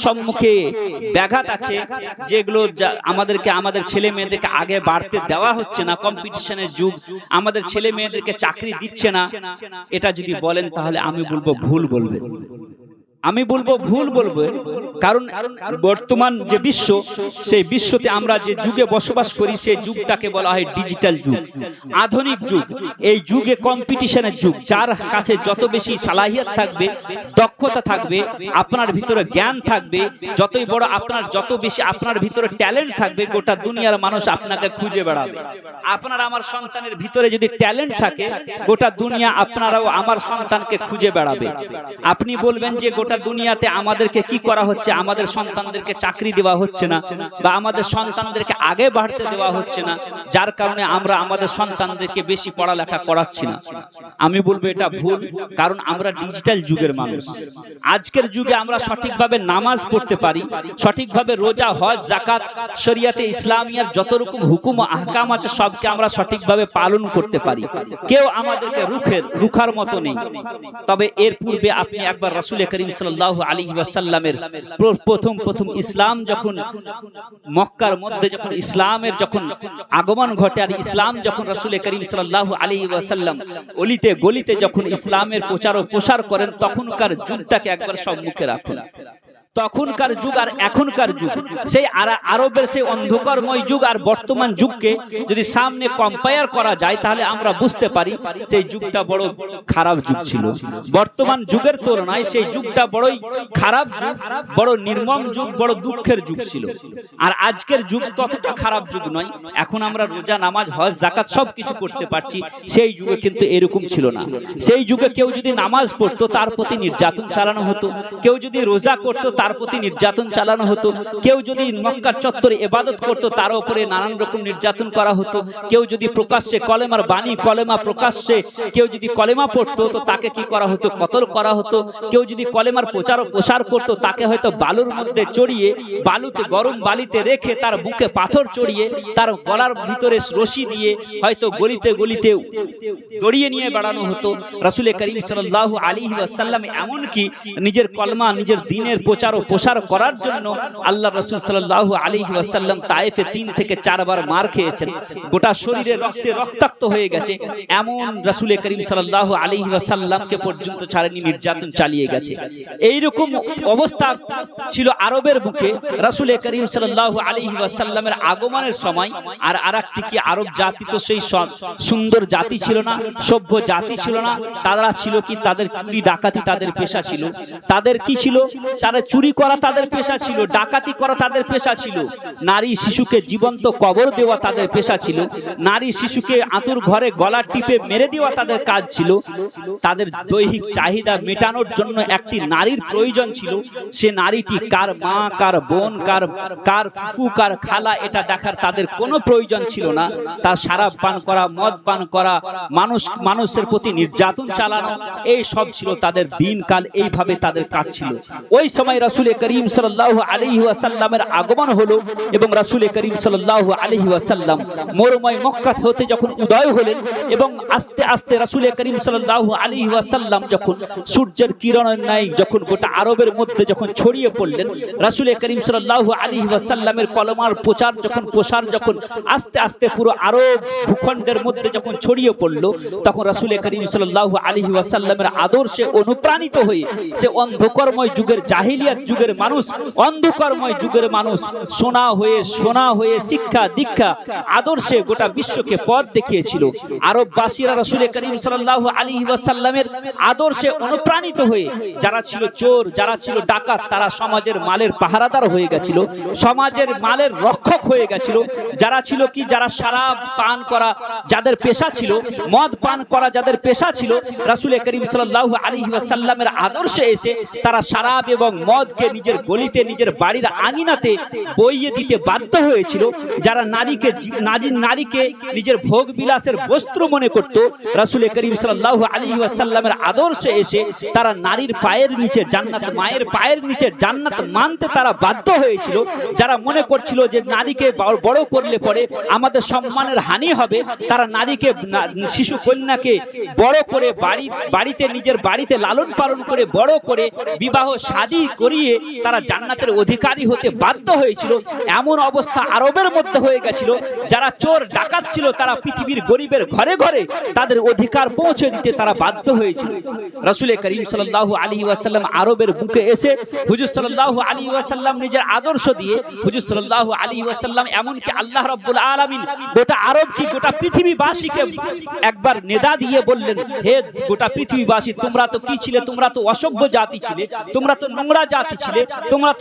A: সম্মুখে ব্যাঘাত আছে, যেগুলো আমাদেরকে আমাদের ছেলে মেয়েদেরকে আগে বাড়তে দেওয়া হচ্ছে না, কম্পিটিশনের যুগ, আমাদের ছেলে মেয়েদেরকে চাকরি দিচ্ছে না। এটা যদি বলেন তাহলে আমি বলবো ভুল বলবেন, আমি বলবো ভুল বলবো। কারণ বর্তমান যে বিশ্ব, সেই বিশ্বতে আমরা যে যুগে বসবাস করি, সেই যুগটাকে বলা হয় ডিজিটাল যুগ, আধুনিক যুগ। এই যুগে কম্পিটিশনের যুগ, যার কাছে যত বেশি সালাহিয়াত থাকবে, দক্ষতা থাকবে, আপনার ভিতরে জ্ঞান থাকবে, যতই বড় যত বেশি আপনার ভিতরে ট্যালেন্ট থাকবে, গোটা দুনিয়ার মানুষ আপনাকে খুঁজে বেড়াবে। আপনার আমার সন্তানের ভিতরে যদি ট্যালেন্ট থাকে, গোটা দুনিয়া আপনারাও আমার সন্তানকে খুঁজে বেড়াবে। আপনি বলবেন যে গোটা দুনিয়াতে আমাদেরকে কি করা হচ্ছে, আমাদের সন্তানদেরকে চাকরি দেওয়া হচ্ছে না, বা আমাদের সন্তানদেরকে আগে বাড়তে দেওয়া হচ্ছে না, যার কারণে আমরা আমাদের সন্তানদেরকে বেশি পড়ালেখা করাচ্ছি না। আমি বলবো এটা ভুল। কারণ আমরা ডিজিটাল যুগের মানুষ। আজকের যুগে আমরা সঠিকভাবে নামাজ পড়তে পারি, সঠিকভাবে রোজা, হজ, যাকাত, শরিয়াতে ইসলামিয়ার যত রকম হুকুম আহকাম আছে, সবকে আমরা সঠিকভাবে পালন করতে পারি। কেউ আমাদেরকে রুখার মতো নেই। তবে এর পূর্বে আপনি একবার রাসূল করিম সাল্লাল্লাহু আলাইহি ওয়াসাল্লামের প্রথম ইসলাম যখন মক্কার মধ্যে যখন ইসলামের যখন আগমন ঘটে, আর ইসলাম যখন রাসূল করিম সাল্লাল্লাহু আলাইহি ওয়াসাল্লাম অলিতে গলিতে যখন ইসলামের প্রচার ও প্রসার করেন, তখনকার যুগটাকে একবার সম্মুখে রাখুন। তখনকার যুগ আর এখনকার যুগ, সেই আরবের সেই অন্ধকারময় যুগ আর বর্তমান যুগকে যদি সামনে কম্পেয়ার করা যায়, তাহলে আমরা বুঝতে পারি সেই যুগটা বড় খারাপ যুগ ছিল। বর্তমান যুগের তুলনায় সেই যুগটা বড়ই খারাপ যুগ, বড় নির্মম যুগ, বড় দুঃখের যুগ ছিল। আর আজকের যুগ ততটা খারাপ যুগ নয়। এখন আমরা রোজা, নামাজ, হজ, যাকাত সবকিছু করতে পারছি। সেই যুগে কিন্তু এরকম ছিল না। সেই যুগে কেউ যদি নামাজ পড়তো, তার প্রতি নির্যাতন চালানো হতো। কেউ যদি রোজা করতো, তার প্রতি নির্যাতন চালানো হতো। কেউ যদি মক্কার চত্বরে ইবাদত করত, তার উপরে নানান রকম নির্যাতন করা হতো। কেউ যদি প্রকাশ্যে কলেমার বাণী, কলেমা প্রকাশ্যে কেউ যদি কলেমা পড়তো, তো তাকে কি করা হতো? কতল করা হতো। কেউ যদি কলেমার প্রচার ও প্রসার করতো, তাকে হয়তো বালুর মধ্যে চড়িয়ে, বালুতে গরম বালিতে রেখে, তার বুকে পাথর চড়িয়ে, তার গলার ভিতরে রশি দিয়ে হয়তো গলিতে গলিতে দড়িয়ে নিয়ে বেড়ানো হতো। রাসূল করিম সাল্লাল্লাহু আলাইহি ওয়াসাল্লাম এমনকি নিজের কলমা, নিজের দ্বীনের প্রচার প্রচার ও প্রসার করার জন্য আল্লাহ রাসূল সাল্লাল্লাহু আলাইহি ওয়াসাল্লাম তায়েফে 3 থেকে 4 বার মার খেয়েছেন, গোটা শরীরে রক্তে রক্তাক্ত হয়ে গেছে, এমন রাসূল করিম সাল্লাল্লাহু আলাইহি ওয়াসাল্লামকে পর্যন্ত ছাড়েনি, নির্যাতন চালিয়ে গেছে। এইরকম অবস্থা ছিল আরবের বুকে রাসূল করিম সাল্লাল্লাহু আলাইহি ওয়াসাল্লামের আগমনের সময়। আর আরেকটি কি, আরব জাতি তো সেই সুন্দর জাতি ছিল না, সভ্য জাতি ছিল না। তারা ছিল কি, তাদের চুরি ডাকাতি তাদের পেশা ছিল। তাদের কি ছিল, তারা চুরি করা তাদের পেশা ছিল, ডাকাতি করা তাদের পেশা ছিল, নারী শিশুকে জীবন্ত কবর দেওয়া তাদের পেশা ছিল, নারী শিশুকে আঁতুর ঘরে গলা টিপে মেরে দেওয়া তাদের কাজ ছিল। তাদের দৈহিক চাহিদা মেটানোর জন্য একটি নারীর প্রয়োজন ছিল। সে নারীটি কার মা, কার বোন, কার ফুফু, কার খালা, এটা দেখার তাদের কোনো প্রয়োজন ছিল না। তার শরাব পান করা, মদ পান করা, মানুষের প্রতি নির্যাতন চালানো, এই সব ছিল তাদের দিনকাল। এইভাবে তাদের কাজ ছিল। ওই সময় রাসূল করিম সাল্লাল্লাহু আলাইহি ওয়াসাল্লামের আগমন হলো এবং রাসূল করিম সাল্লাল্লাহু আলাইহি ওয়াসাল্লাম মরুময় মক্কা হতে যখন উদয় হলেন এবং আস্তে আস্তে রাসূল করিম সাল্লাল্লাহু আলাইহি ওয়াসাল্লাম যখন সূর্যের কিরণের ন্যায় যখন গোটা আরবের মধ্যে যখন ছড়িয়ে পড়লেন, রাসূল করিম সাল্লাল্লাহু আলাইহি ওয়াসাল্লামের কলমার প্রসার যখন আস্তে আস্তে পুরো আরব ভূখণ্ডের মধ্যে যখন ছড়িয়ে পড়ল, তখন রাসূল করিম সাল্লাল্লাহু আলাইহি ওয়াসাল্লামের আদর্শে অনুপ্রাণিত হয়ে সে অন্ধকারময় যুগের জাহিলিয়াত যুগের মানুষ, অন্ধকারময় যুগের মানুষ সোনা হয়ে শিক্ষা দীক্ষা আদর্শে গোটা বিশ্বকে পথ দেখিয়েছিল। আরববাসীরা রাসূল করিম সাল্লাল্লাহু আলাইহি ওয়াসাল্লামের আদর্শে অনুপ্রাণিত হয়ে যারা ছিল চোর, যারা ছিল ডাকাত, তারা সমাজের মালের পাহারাদার হয়ে গেছিল, সমাজের মালের রক্ষক হয়ে গেছিল। যারা ছিল কি, যারা শরাব পান করা যাদের পেশা ছিল, মদ পান করা যাদের পেশা ছিল, রাসূল করিম সাল্লাল্লাহু আলাইহি ওয়াসাল্লামের আদর্শে এসে তারা শরাব এবং মদকে নিজের গলিতে, নিজের বাড়ির আঙিনাতে বইয়ে দিতে বাধ্য হয়েছিল। যারা নারীকে নিজের ভোগ বিলাসের বস্ত্র মনে করত, রাসূল করিম সাল্লাল্লাহু আলাইহি ওয়াসাল্লামের আদর্শে এসে তারা নারীর পায়ের নিচে জান্নাত, মায়ের পায়ের নিচে জান্নাত মানতে তারা বাধ্য হয়েছিল। যারা মনে করছিল যে নারীকে বড় করলে পরে আমাদের সম্মানের হানি হবে, তারা নারীকে, শিশু কন্যাকে বড় করে বাড়িতে নিজের বাড়িতে লালন পালন করে বড় করে বিবাহ শাদী করিয়ে তারা জান্নাতের অধিকারী হতে বাধ্য হয়েছিল। এমন অবস্থা আরবের মধ্যে হয়ে গেছিল। যারা চোর ডাকাত ছিল, তারা পৃথিবীর গরিবের ঘরে ঘরে তাদের অধিকার পৌঁছে দিতে তারা বাধ্য হয়েছিল। রাসূল করিম সাল্লাল্লাহু আলাইহি ওয়াসাল্লাম আরবের বুকে এসে হুজুর সাল্লাল্লাহু আলাইহি ওয়াসাল্লাম নিজের আদর্শ দিয়ে, হুজুর সাল্লাল্লাহু আলাইহি ওয়াসাল্লাম এমনকি আল্লাহ রাব্বুল আলামিন গোটা আরব কি গোটা পৃথিবীবাসীকে একবার নেদা দিয়ে বললেন, হে গোটা পৃথিবীবাসী, তোমরা তো কি ছিলে, তোমরা তো অসভ্য জাতি ছিলে, তোমরা তো নোংরা জাতি ছিলে, তোমরা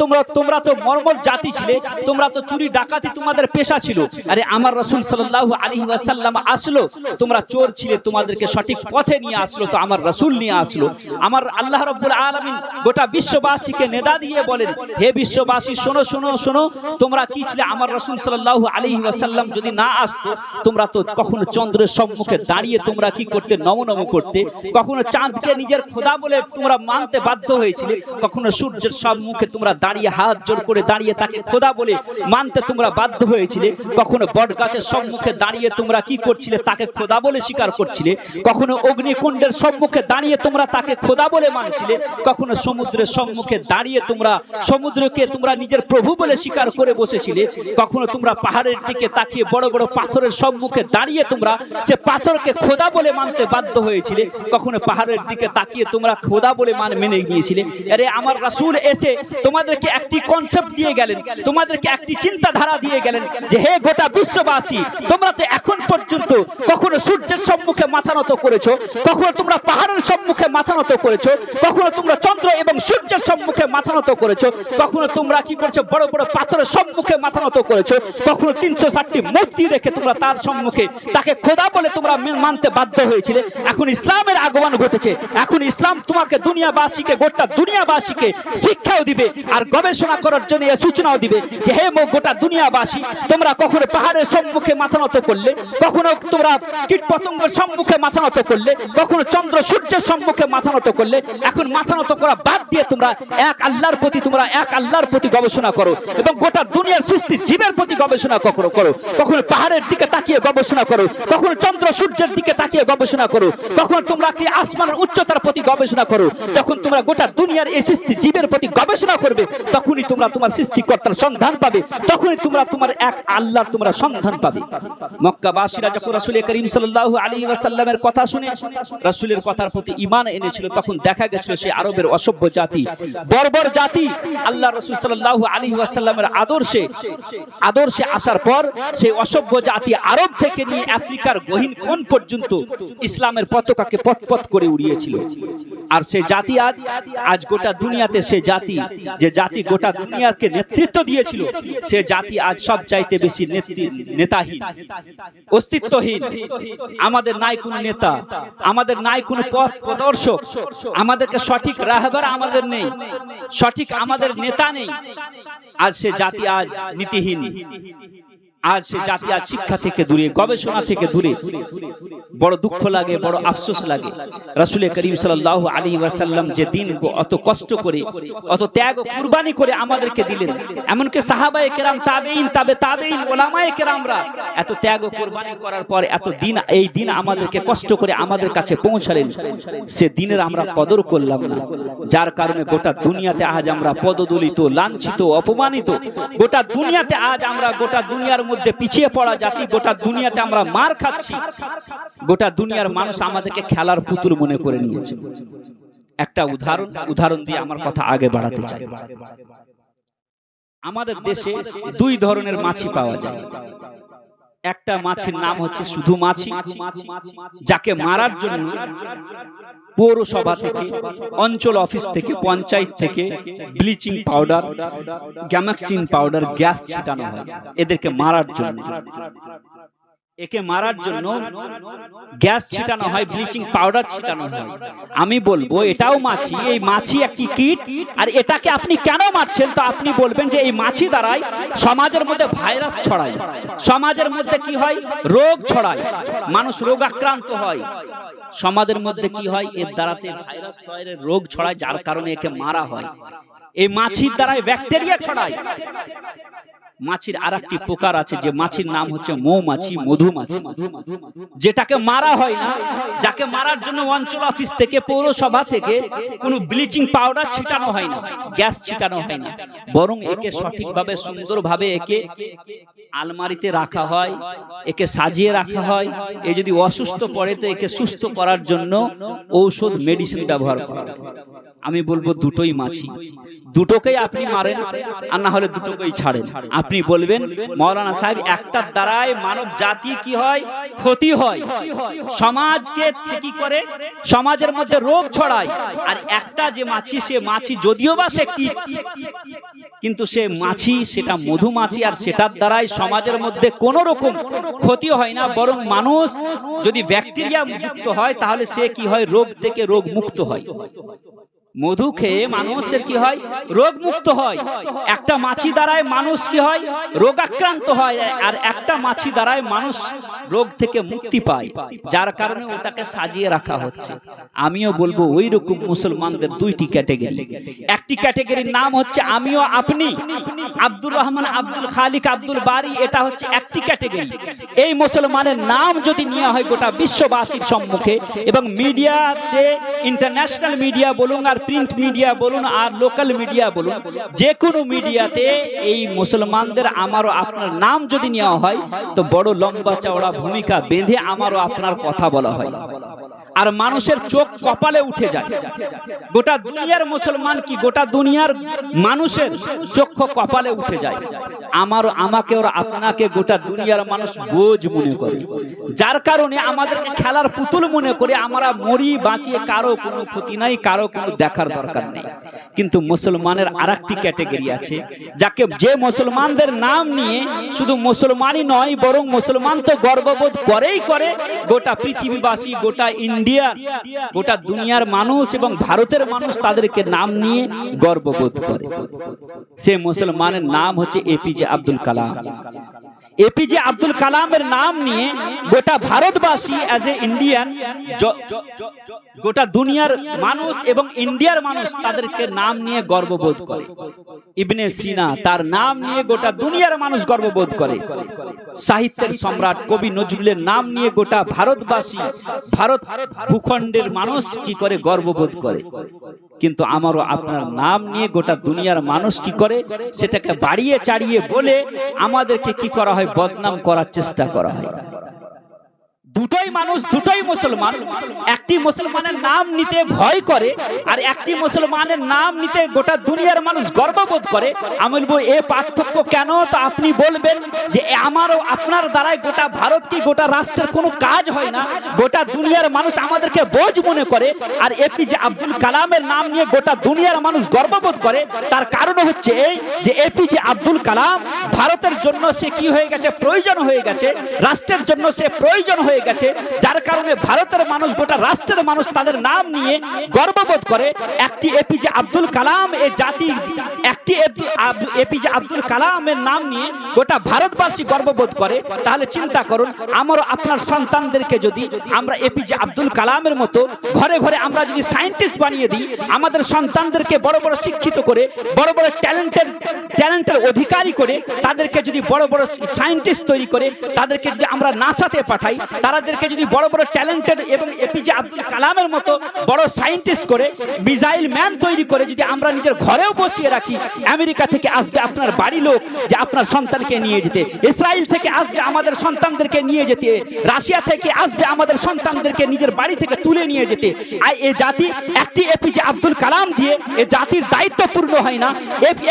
A: তো মর্মর জাতি ছিলে, তোমরা তো চুরি ডাকাতি তোমাদের পেশা ছিল। আরে আমার রাসূল সাল্লাল্লাহু আলাইহি ওয়াসাল্লাম আসলো, তোমরা চোর ছিলে, তোমাদেরকে সঠিক পথে নিয়ে আসলো তো আমার রাসূল নিয়ে আসলো। আমার আল্লাহ রাব্বুল আলামিন গোটা বিশ্ববাসীকে নেদা দিয়ে বলেন, হে বিশ্ববাসী, শোনো শোনো শোনো, তোমরা কি ছিলে, আমার রাসূল সাল্লাল্লাহু আলাইহি ওয়াসাল্লাম যদি না আসতো, তোমরা তো কখনো চন্দ্রের সম্মুখে দাঁড়িয়ে তোমরা কি করতে, নমনম করতে, কখনো চাঁদকে নিজের খোদা বলে তোমরা মানতে বাধ্য হয়েছিলে, কখনো সূর্যের সম্মুখে তোমরা দাঁড়িয়ে হাত জোর করে দাঁড়িয়ে তাকে খোদা বলে মানতে তোমরা বাধ্য হয়েছিলে, কখনো বটগাছের সম্মুখে দাঁড়িয়ে তোমরা কি করছিলে, তাকে খোদা বলে স্বীকার করছিলে, কখনো অগ্নিকুণ্ডের সম্মুখে দাঁড়িয়ে তোমরা তাকে খোদা বলে মানছিলে, কখনো সমুদ্রের সম্মুখে দাঁড়িয়ে তোমরা সমুদ্রকে তোমরা নিজের প্রভু বলে স্বীকার করে বসেছিলে, কখনো তোমরা পাহাড়ের দিকে তাকিয়ে বড় বড় পাথরের সম্মুখে দাঁড়িয়ে তোমরা সে পাথরকে খোদা বলে মানতে বাধ্য হয়েছিলে, কখনো পাহাড়ের দিকে তাকিয়ে তোমরা খোদা বলে মেনে নিয়েছিলে। আরে আমার রাসূল এসে তোমাদেরকে একটি কনসেপ্ট দিয়ে গেলেন, তোমাদেরকে একটি চিন্তাধারা দিয়ে গেলেন যে হে গোটা বিশ্ববাসী, তোমরা তো এখন পর্যন্ত কখনো সূর্যের সম্মুখে মাথা নত করেছো, কখনো তোমরা পাহাড়ের সম্মুখে মাথা নত করেছো, কখনো তোমরা চন্দ্র এবং সূর্যের সম্মুখে মাথা নত করেছো, কখনো তোমরা কি করছো, বড় বড় পাথরের সম্মুখে মাথা নত করেছো, কখনো 360টি মূর্তি রেখে তোমরা তার সম্মুখে তাকে খোদা বলে তোমরা মানতে বাধ্য হয়েছিলে। এখন ইসলামের আগমন ঘটেছে, এখন ইসলাম তোমাকে দুনিয়াবাসীকে, গোটা দুনিয়াবাসীকে শিক্ষাও দিবে আর গবেষণা করার জন্য সূচনাও দিবে যে হে গোটা দুনিয়াবাসী, তোমরা কখনো পাহাড়ের সম্মুখে মাথা নত করলে, কখনো তোমরা কীটপতঙ্গের সম্মুখে মাথা নত করলে, কখনো চন্দ্র সূর্যের সম্মুখে মাথা নত করলে, এখন মাথা নত করা বাদ দিয়ে তোমরা এক আল্লাহর প্রতি গবেষণা করো এবং গোটা দুনিয়ার সৃষ্টি জীবের প্রতি গবেষণা করো। কখনো পাহাড়ের দিকে তাকিয়ে গবেষণা করো, কখনো চন্দ্র সূর্যের দিকে তাকিয়ে গবেষণা করো, কখনো তোমরা কি আসমানের উচ্চতার প্রতি গবেষণা করো। যখন তোমরা গোটা দুনিয়ার এই সৃষ্টি জীবের প্রতি গবেষণা করবে, তখনই তোমরা তোমার সৃষ্টিকর্তার সন্ধান পাবে, তখনই তোমরা তোমার এক আল্লাহর তোমরা সন্ধান পাবে। মক্কাবাসীরা যখন রাসূল করিম সাল্লাল্লাহু আলাইহি ওয়াসাল্লামের কথা শুনে রাসূলের কথার প্রতি ঈমান এনেছিল, তখন দেখা গেছিল সেই আরবের অসভ্য জাতি, বর্বর জাতি আল্লাহ রাসূল সাল্লাল্লাহু আলাইহি ওয়াসাল্লামের আদর্শে আসার পর সেই অসভ্য জাতি আরব থেকে নিয়ে আফ্রিকার গহীন কোণ পর্যন্ত ইসলামের পতাকাকে পথ করে উড়িয়েছিল। আর সেই জাতি আজ গোটা দুনিয়াতে যে জাতি গোটা দুনিয়াকে নেতৃত্ব দিয়েছিল, সে জাতি আজ সব চাইতে বেশি নেতাহীন, অস্তিত্বহীন। আমাদের নাই কোনো নেতা, আমাদের নাই কোনো পথ প্রদর্শক, আমাদেরকে সঠিক রাহবার আমাদের নেই, সঠিক আমাদের নেতা নেই। আজ সে জাতি আজ নীতিহীন, আজ সে জাতি আজ শিক্ষা থেকে দূরে, গবেষণা থেকে দূরে। বড় দুঃখ লাগে, বড় আফসোস লাগে। রাসূল করিম সাল্লাল্লাহু আলাইহি ওয়াসাল্লাম যে দিন অত কষ্ট করে, অত ত্যাগ ও কুরবানি করে আমাদেরকে দিলেন, এমনকি সাহাবায়ে কেরাম, তাবেঈন, তাবেঈন, উলামায়ে কেরামরা এত ত্যাগ ও কুরবানি করার পর এই দিন আমাদেরকে কষ্ট করে আমাদের কাছে পৌঁছালেন, সে দিনের আমরা কদর করলাম না। যার কারণে গোটা দুনিয়াতে আজ আমরা পদদলিত, লাঞ্ছিত, অপমানিত। গোটা দুনিয়াতে আজ আমরা গোটা দুনিয়ার মধ্যে পিছিয়ে পড়া জাতি, গোটা দুনিয়াতে আমরা মার খাচ্ছি। গোটা দুনিয়ার মানুষ আমাদেরকে খেলার পুতুল মনে করে নিয়েছে। একটা উদাহরণ দিয়ে আমার কথা আগে বাড়াতে চাই। আমাদের দেশে দুই ধরনের মাছি পাওয়া যায়। একটা মাছির নাম হচ্ছে শুধু মাছি, যাকে মারার জন্য পৌরসভা থেকে, অঞ্চল অফিস থেকে, পঞ্চায়েত থেকে bleaching powder, gammexane powder, gas ছিটানো হয় এদেরকে মারার জন্য। একে মারার জন্য গ্যাস ছিটানো হয়, ব্লিচিং পাউডার ছিটানো হয়। আমি বলবো এটাও মাছি, এই মাছি একটি কীট। আর এটাকে আপনি কেন মারছেন? তো আপনি বলবেন যে এই মাছি দ্বারাই সমাজের মধ্যে ভাইরাস ছড়ায়, সমাজের মধ্যে কি হয়, রোগ ছড়ায়, মানুষ রোগ আক্রান্ত হয়। সমাজের মধ্যে কি হয়, এর দ্বারাতে ভাইরাস ছড়ায়, রোগ ছড়ায়, যার কারণে একে মারা হয়। এই মাছির দ্বারাই ব্যাকটেরিয়া ছড়ায়। মাছির আরেকটি প্রকার আছে, যে মাছির নাম হচ্ছে মৌমাছি, মধুমাছি, যেটাকে মারা হয় না, যাকে মারার জন্য অঞ্চল অফিস থেকে, পৌরসভা থেকে কোনো ব্লিচিং পাউডার ছিটানো হয় না, গ্যাস ছিটানো হয় না, বরং একে সঠিকভাবে, সুন্দরভাবে একে আলমারিতে রাখা হয়, একে সাজিয়ে রাখা হয়। এ যদি অসুস্থ পড়ে তো একে সুস্থ করার জন্য ঔষধ, মেডিসিন ব্যবহার করা হয়। আমি বলবো দুটোই মাছি, দুটোকেই আপনি মারেন আর না হলে দুটোকেই ছাড়েন। আপনি বলবেন মাওলানা সাহেব একটার দ্বারাই মানব জাতি কি হয়, ক্ষতি হয়, সমাজকে কি করে, সমাজের মধ্যে রোগ ছড়ায়। আর একটা যে মাছি, সে মাছি যদিও বা সে কি, কিন্তু সে মাছি, সেটা মধুমাছি, আর সেটার দ্বারাই সমাজের মধ্যে কোনো রকম ক্ষতি হয় না, বরং মানুষ যদি ব্যাকটেরিয়া যুক্ত হয় তাহলে সে কি হয়, রোগ থেকে রোগ মুক্ত হয়। মধু খেয়ে মানুষের কি হয়, রোগ মুক্ত হয়। একটা মাছি দ্বারাই মানুষ কি হয়, রোগাক্রান্ত হয়, আর একটা মাছি দ্বারাই মানুষ রোগ থেকে মুক্তি পায়, যার কারণে ওটাকে সাজিয়ে রাখা হচ্ছে। আমিও বলবো ওই রকম মুসলমানদের দুইটি ক্যাটাগরি। একটি ক্যাটাগরির নাম হচ্ছে আমিও আপনি, আব্দুর রহমান, আব্দুল খালিক, আব্দুল বারি, এটা হচ্ছে একটি ক্যাটাগরি। এই মুসলমানের নাম যদি নেওয়া হয় গোটা বিশ্ববাসীর সম্মুখে, এবং মিডিয়াতে, ইন্টারন্যাশনাল মিডিয়া বলুন আর প্রিন্ট মিডিয়া বলুন আর লোকাল মিডিয়া বলুন, যে কোনো মিডিয়াতে এই মুসলমানদের আমারও আপনার নাম যদি নেওয়া হয় তো বড় লম্বা চওড়া ভূমিকা বেঁধে আমারও আপনার কথা বলা হয়, আর মানুষের চোখ কপালে উঠে যায়। গোটা দুনিয়ার মুসলমান কি, গোটা দুনিয়ার মানুষের চোখ কপালে উঠে যায়। আমাকে ওর আপনাকে গোটা দুনিয়ার মানুষ বোঝ মনে করে, যার কারণে আমাদেরকে খেলার পুতুল মনে করে আমরা মরি বাঁচিয়ে, কারো কোনো ক্ষতি নাই, কারো কোনো দেখার দরকার নেই। কিন্তু মুসলমানের আরেকটি ক্যাটাগরি আছে, যাকে, যে মুসলমানদের নাম নিয়ে শুধু মুসলমানই নয়, বরং মুসলমান তো গর্ববোধ করেই করে, গোটা পৃথিবীবাসী, গোটা ইন্ডিয়া, গোটা দুনিয়ার মানুষ এবং ভারতের মানুষ তাদেরকে নাম নিয়ে গর্ববোধ করে। সে মুসলমানের নাম হচ্ছে এপিজে আব্দুল কালাম। এপিজে আব্দুল কালামের নাম নিয়ে গোটা ভারতবাসী অ্যাজ এ ইন্ডিয়ান, গোটা দুনিয়ার মানুষ এবং ইন্ডিয়ার মানুষ তাদেরকে নাম নিয়ে গর্ববোধ করে। ইবনে সিনা তার নাম নিয়ে গোটা দুনিয়ার মানুষ গর্ববোধ করে। সাহিত্যের সম্রাট কবি নজরুলের নাম নিয়ে গোটা ভারতবাসী, ভারত ভূখণ্ডের মানুষ কি করে গর্ববোধ করে। কিন্তু আমারও আপনার নাম নিয়ে গোটা দুনিয়ার মানুষ কি করে, সেটাকে বাড়িয়ে চাড়িয়ে বলে আমাদেরকে কি করা হয়, বদনাম করার চেষ্টা করা হয়। দুটোই মানুষ, দুটোই মুসলমান। একটি মুসলমানের নাম নিতে ভয় করে আর একটি মুসলমানের নাম নিতে গোটা দুনিয়ার মানুষ গর্ববোধ করে। আমি বলবো এ পার্থক্য কেন? তো আপনি বলবেন যে আমারও আপনার দ্বারাই গোটা ভারত কি গোটা রাষ্ট্রের কোনো কাজ হয় না, গোটা দুনিয়ার মানুষ আমাদেরকে বোঝ মনে করে। আর এপিজে আব্দুল কালামের নাম নিয়ে গোটা দুনিয়ার মানুষ গর্ববোধ করে। তার কারণ হচ্ছে এই যে এপিজে আব্দুল কালাম ভারতের জন্য সে কি হয়ে গেছে, প্রয়োজন হয়ে গেছে, রাষ্ট্রের জন্য সে প্রয়োজন হয়ে গেছে, যার কারণে ভারতের মানুষ, গোটা রাষ্ট্রের মানুষ তাদের নাম নিয়ে গর্ববোধ করে। একটি এপিজে আব্দুল কালাম এ জাতি, একটি এপিজে আব্দুল কালামের নাম নিয়ে গোটা ভারতবাসী গর্ববোধ করে। তাহলে চিন্তা করুন, আমারও আপনার সন্তানদেরকে যদি আমরা এপিজে আব্দুল কালামের মতো ঘরে ঘরে আমরা যদি সায়েন্টিস্ট বানিয়ে দিই, আমাদের সন্তানদেরকে বড় বড় শিক্ষিত করে, বড় বড় ট্যালেন্টের অধিকারী করে, তাদেরকে যদি বড় বড় সায়েন্টিস্ট তৈরি করে তাদেরকে যদি আমরা নাসাতে পাঠাই, তাদেরকে যদি বড় বড় ট্যালেন্টেড এবং এপিজে আব্দুল কালামের মতো বড় সায়েন্টিস্ট করে, মিসাইল ম্যান তৈরি করে যদি আমরা নিজের ঘরেও বসিয়ে রাখি, আমেরিকা থেকে আসবে আপনার বাড়ি লোক যে আপনার সন্তানকে নিয়ে যেতে, ইসরায়েল থেকে আসবে আমাদের সন্তানদেরকে নিয়ে যেতে, রাশিয়া থেকে আসবে আমাদের সন্তানদেরকে নিজের বাড়ি থেকে তুলে নিয়ে যেতে। আর এই জাতি একটি এপিজে আব্দুল কালাম দিয়ে এ জাতির দায়িত্ব পূর্ণ হয় না,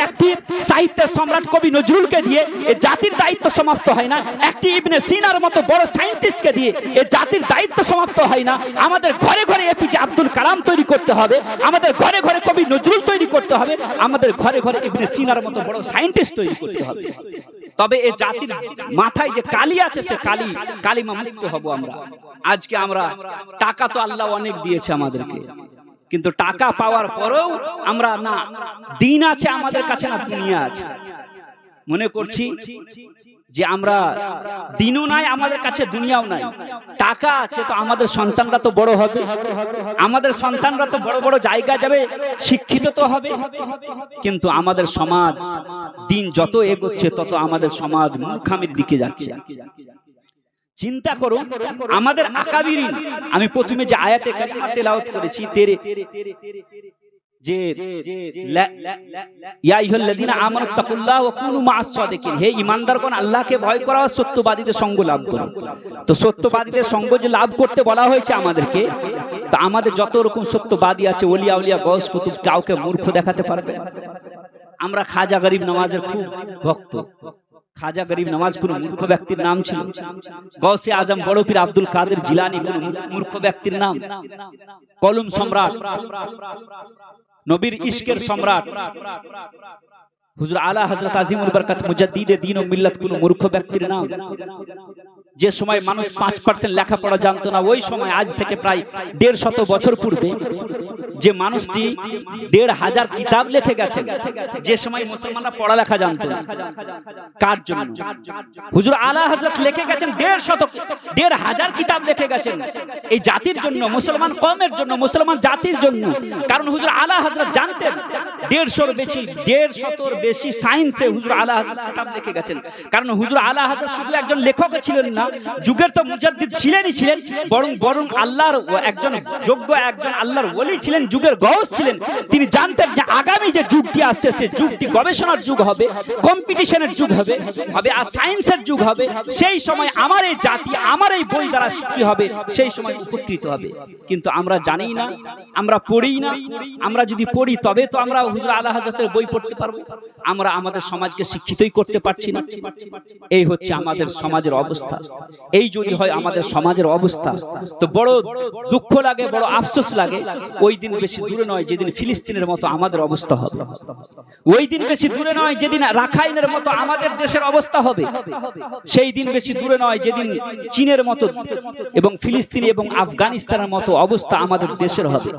A: একটি সাহিত্যের সম্রাট কবি নজরুলকে দিয়ে এ জাতির দায়িত্ব সমাপ্ত হয় না, একটি ইবনে সিনার মতো বড় সায়েন্টিস্টকে দিয়ে এ জাতির দায়িত্ব সমাপ্ত হয় না। আমাদের ঘরে ঘরে এপিজে আব্দুল কালাম তৈরি করতে হবে, আমাদের ঘরে ঘরে কবি নজরুল তৈরি করতে হবে, আমাদের ঘরে ঘরে ইবনে সিনার মতো বড় সায়েন্টিস্ট তৈরি করতে হবে। তবে এই জাতির মাথায় যে কালি আছে সে কালিমা মুক্ত হব আমরা। আজকে আমরা টাকা তো আল্লাহ অনেক দিয়েছে আমাদেরকে, কিন্তু টাকা পাওয়ার পরেও আমরা না দিন আছে আমাদের কাছে, না দুনিয়া আছে। মনে করছি যে আমরা দিনও নাই আমাদের কাছে, দুনিয়াও নাই। টাকা আছে তো আমাদের সন্তানরা তো বড় হবে, আমাদের সন্তানরা তো বড় বড় জায়গা যাবে, শিক্ষিত তো হবে। কিন্তু আমাদের সমাজ দিন যত এগোচ্ছে তত আমাদের সমাজ মূর্খামির দিকে যাচ্ছে। চিন্তা করুন, আমাদের আকাবিরিন, আমি প্রথমে যে আয়াতে কারিমা তেলাওয়াত করেছি যে ইয়া আইয়ুহাল্লাযীনা আমানুত্তাকুল্লাহ ওয়া কুনু মা'আস সাদিকিন, হে ঈমানদারগণ আল্লাহকে ভয় করো আর সত্যবাদীদের সঙ্গ লাভ করো। তো সত্যবাদীদের সঙ্গ যে লাভ করতে বলা হয়েছে আমাদেরকে, তো আমাদের যত রকম সত্যবাদী আছে, ওলিয়া উলিয়া গওস কুতুব, কাউকে মূর্খ দেখাতে পারবে? আমরা খাজা গরিব নওয়াজের খুব ভক্ত। খাজা গরিব নওয়াজ কোন মূর্খ ব্যক্তির নাম ছিল? গৌসে আজম বড় পীর আব্দুল কাদের জিলানী কোন মূর্খ ব্যক্তির নাম? কলম সম্রাট, নবীর ইশকের সম্রাট হুজুর আলা হযরত আজিমুল বরকত মুজাদ্দিদে দ্বীন ও মিল্লাত কোন মূর্খ ব্যক্তির নাম? যে সময় মানুষ 5% লেখাপড়া জানতো না, ওই সময় আজ থেকে প্রায় 150 বছর পূর্বে যে মানুষটি 1500 কিতাব লিখে গেছেন, যে সময় মুসলমানরা পড়ালেখা জানতো না। কার জন্য? হুজুর আলা হযরত লিখে গেছেন 1500 কিতাব লিখে গেছেন এই জাতির জন্য, মুসলমান কওমের জন্য, মুসলমান জাতির জন্য। কারণ হুজুর আলা হযরত জানতেন 150 বেশি সায়েন্সে হুজুর আলা হযরত কিতাব লিখে গেছেন। কারণ হুজুর আলা হযরত শুধু একজন লেখক ছিলেন না, যুগের তো মুজাদ্দিদ ছিলেন, বরং আল্লাহর একজন যোগ্য, একজন আল্লাহর ওলি ছিলেন, যুগের গওস ছিলেন। তিনি জানতেন যে আগামী যে যুগটি আসছে সে যুগটি গবেষণার যুগ হবে, কম্পিটিশনের যুগ হবে, আর সায়েন্সের যুগ হবে। সেই সময় আমার এই জাতি, আমার এই বই দ্বারা শিক্ষিত হবে, সেই সময় উপকৃত হবে। কিন্তু আমরা জানি না, আমরা পড়ি না। আমরা যদি পড়ি তবে তো আমরা হুজুর আলা হযরতের বই পড়তে পারবো। আমরা আমাদের সমাজকে শিক্ষিতই করতে পারছি না। এই হচ্ছে আমাদের সমাজের অবস্থা। এই যদি হয় আমাদের সমাজের অবস্থা, তো বড় দুঃখ লাগে, বড় আফসোস লাগে। ওই দিন বেশি দূরে নয় যেদিন ফিলিস্তিনের মতো আমাদের অবস্থা হবে। ওই দিন বেশি দূরে নয় যেদিন রাখাইনের মতো আমাদের দেশের অবস্থা হবে। সেই দিন বেশি দূরে নয় যেদিন চীনের মতো এবং ফিলিস্তিন এবং আফগানিস্তানের মতো অবস্থা আমাদের দেশের হবে।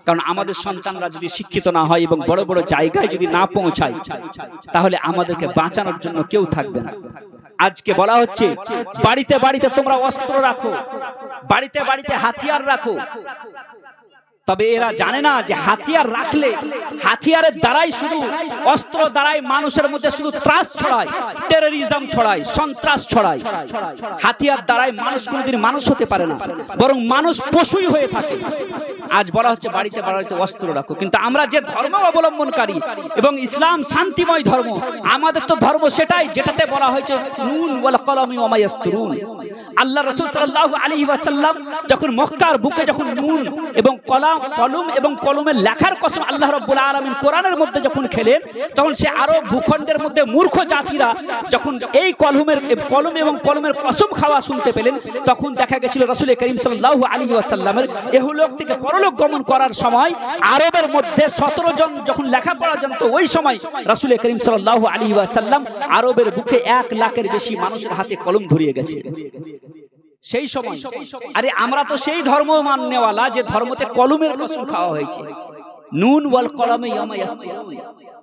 A: কারণ আমাদের সন্তানরা যদি শিক্ষিত না হয় এবং বড় বড় জায়গায় যদি না পৌঁছায়, তাহলে আমাদেরকে বাঁচানোর জন্য কেউ থাকবে না। আজকে বলা হচ্ছে বাড়িতে বাড়িতে তোমরা অস্ত্র রাখো, বাড়িতে বাড়িতে হাতিয়ার রাখো। তবে এরা জানে না যে হাতিয়ার রাখলে হাতিয়ারের দ্বারাই, শুধু অস্ত্র দ্বারাই মানুষের মধ্যে শুধু ত্রাস ছড়ায়, টেররিজম ছড়ায়, সন্ত্রাস ছড়ায়। হাতিয়ার দ্বারাই মানুষ কোনোদিন মানুষ হতে পারে না, বরং মানুষ পশুই হয়ে থাকে। আজ বলা হচ্ছে বাড়িতে বাড়িতে অস্ত্র রাখো, কিন্তু আমরা যে ধর্ম অবলম্বনকারী এবং ইসলাম শান্তিময় ধর্ম, আমাদের তো ধর্ম সেটাই যেটাতে বলা হয়েছে নুন ওয়াল কলমি ওয়া মা ইয়াসতুরুন। আল্লাহ রাসূল সাল্লাল্লাহু আলাইহি ওয়াসাল্লাম যখন মক্কার বুকে যখন নুন এবং কলম এবং কলমের লেখার কসম আল্লাহ রাব্বুল আলামিন কোরআনের মধ্যে যখন খেলেন, তখন সে আরব ভূখণ্ডের মধ্যে মূর্খ জাতিরা যখন এই কলম এবং কলমের কসম খাওয়া শুনতে পেলেন, তখন দেখা গেছিল রাসূল করিম সাল্লাল্লাহু আলাইহি ওয়াসাল্লামের ইহলোক থেকে পরলোক গমন করার সময় আরবের মধ্যে 17 জন যখন লেখাপড়া জানতো, ওই সময় রাসূল করিম সাল্লাল্লাহু আলাইহি ওয়াসাল্লাম আরবের বুকে 1 লাখের বেশি মানুষের হাতে কলম ধরিয়ে গেছে সেই সময়। আরে আমরা তো সেই ধর্ম মাননেওয়ালা যে ধর্মতে কলমের কসম খাওয়া হয়েছে, নুন ওয়াল কলমে ইয়ামা ইয়াসতুরুন,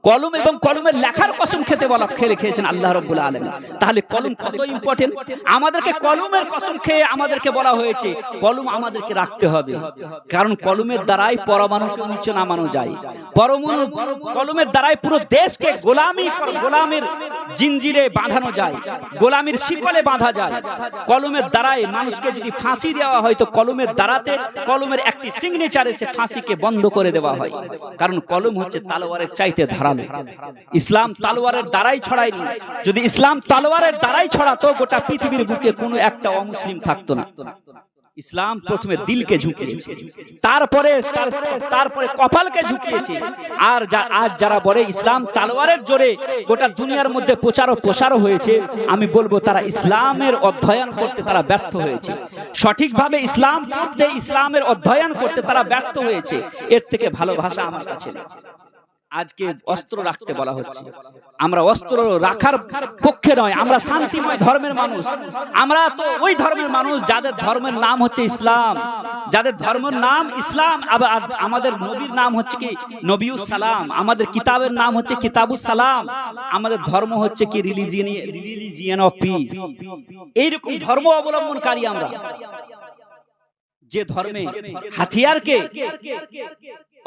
A: কলম এবং কলমের লেখার কসম খেয়েছেন আল্লাহ রাব্বুল আলামিন। তাহলে কলম কত ইম্পর্টেন্ট। আমাদেরকে কলমের কসম খেয়ে আমাদেরকে বলা হয়েছে কলম আমাদেরকে রাখতে হবে, কারণ কলমের দ্বারাই পরমাণুকে নিচে নামানো যায়। কলমের দ্বারাই পুরো দেশকে গোলামের জিঞ্জিরে বাঁধানো যায়, গোলামির শিকলে বাঁধা যায়। কলমের দ্বারাই মানুষকে যদি ফাঁসি দেওয়া হয়, তো কলমের দ্বারাতে কলমের একটি সিগনেচারে সে ফাঁসিকে বন্ধ করে দেওয়া হয়, কারণ কলম হচ্ছে তালোয়ারের চাইতে ধারালো। ইসলাম তালোয়ারের দ্বারাই ছড়ায়নি। যদি ইসলাম তালোয়ারের দ্বারাই ছড়াতো, গোটা পৃথিবীর বুকে কোনো একটা অমুসলিম থাকতো না। ইসলাম প্রথমে দিলকে ঝুঁকিয়েছে, তারপরে কপালকে ঝুঁকিয়েছে। আর আজ যারা বলে ইসলাম তালোয়ারের জোরে গোটা দুনিয়ার মধ্যে প্রচার ও প্রসার হয়েছে, আমি বলবো তারা ইসলামের অধ্যয়ন করতে তারা ব্যর্থ হয়েছে। সঠিকভাবে ইসলাম পড়তে, ইসলামের অধ্যয়ন করতে তারা ব্যর্থ হয়েছে। এর থেকে ভালো ভাষা আমার কাছে নেই। আজকে অস্ত্র রাখতে বলা হচ্ছে, আমরা অস্ত্র রাখার পক্ষে নয়। আমরা শান্তিময় ধর্মের মানুষ। আমরা তো ওই ধর্মের মানুষ যাদের ধর্মের নাম হচ্ছে ইসলাম, যাদের ধর্মের নাম ইসলাম। আবার আমাদের নবীর নাম হচ্ছে কি নবিউস সালাম, আমাদের কিতাবের নাম হচ্ছে কিতাবুস সালাম, আমাদের ধর্ম হচ্ছে কি রিলিজিয়ন অফ পিস। এইরকম ধর্ম অবলম্বনকারী আমরা, যে ধর্মে হাতিয়ারকে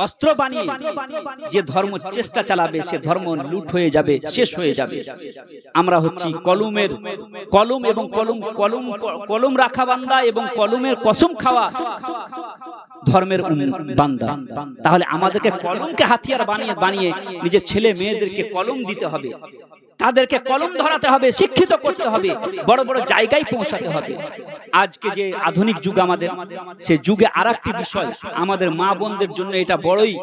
A: অস্ত্র বানিয়ে যে ধর্ম চেষ্টা চালাবে, সে ধর্ম লুট হয়ে যাবে, শেষ হয়ে যাবে। আমরা হচ্ছি কলম এবং কলম রাখা বান্দা এবং কলমের কসম খাওয়া ধর্মের বান্দা। তাহলে আমাদেরকে কলমকে হাতিয়ার বানিয়ে নিজের ছেলে মেয়েদেরকে কলম দিতে হবে, তাদেরকে কলম ধরাতে হবে, শিক্ষিত করতে হবে, বড় বড় জায়গায় পৌঁছাতে হবে। আজকে যে আধুনিক যুগ আমাদের, সে যুগে আরেকটি বিষয় আমাদের মা বোনদের জন্য এটা বড়ই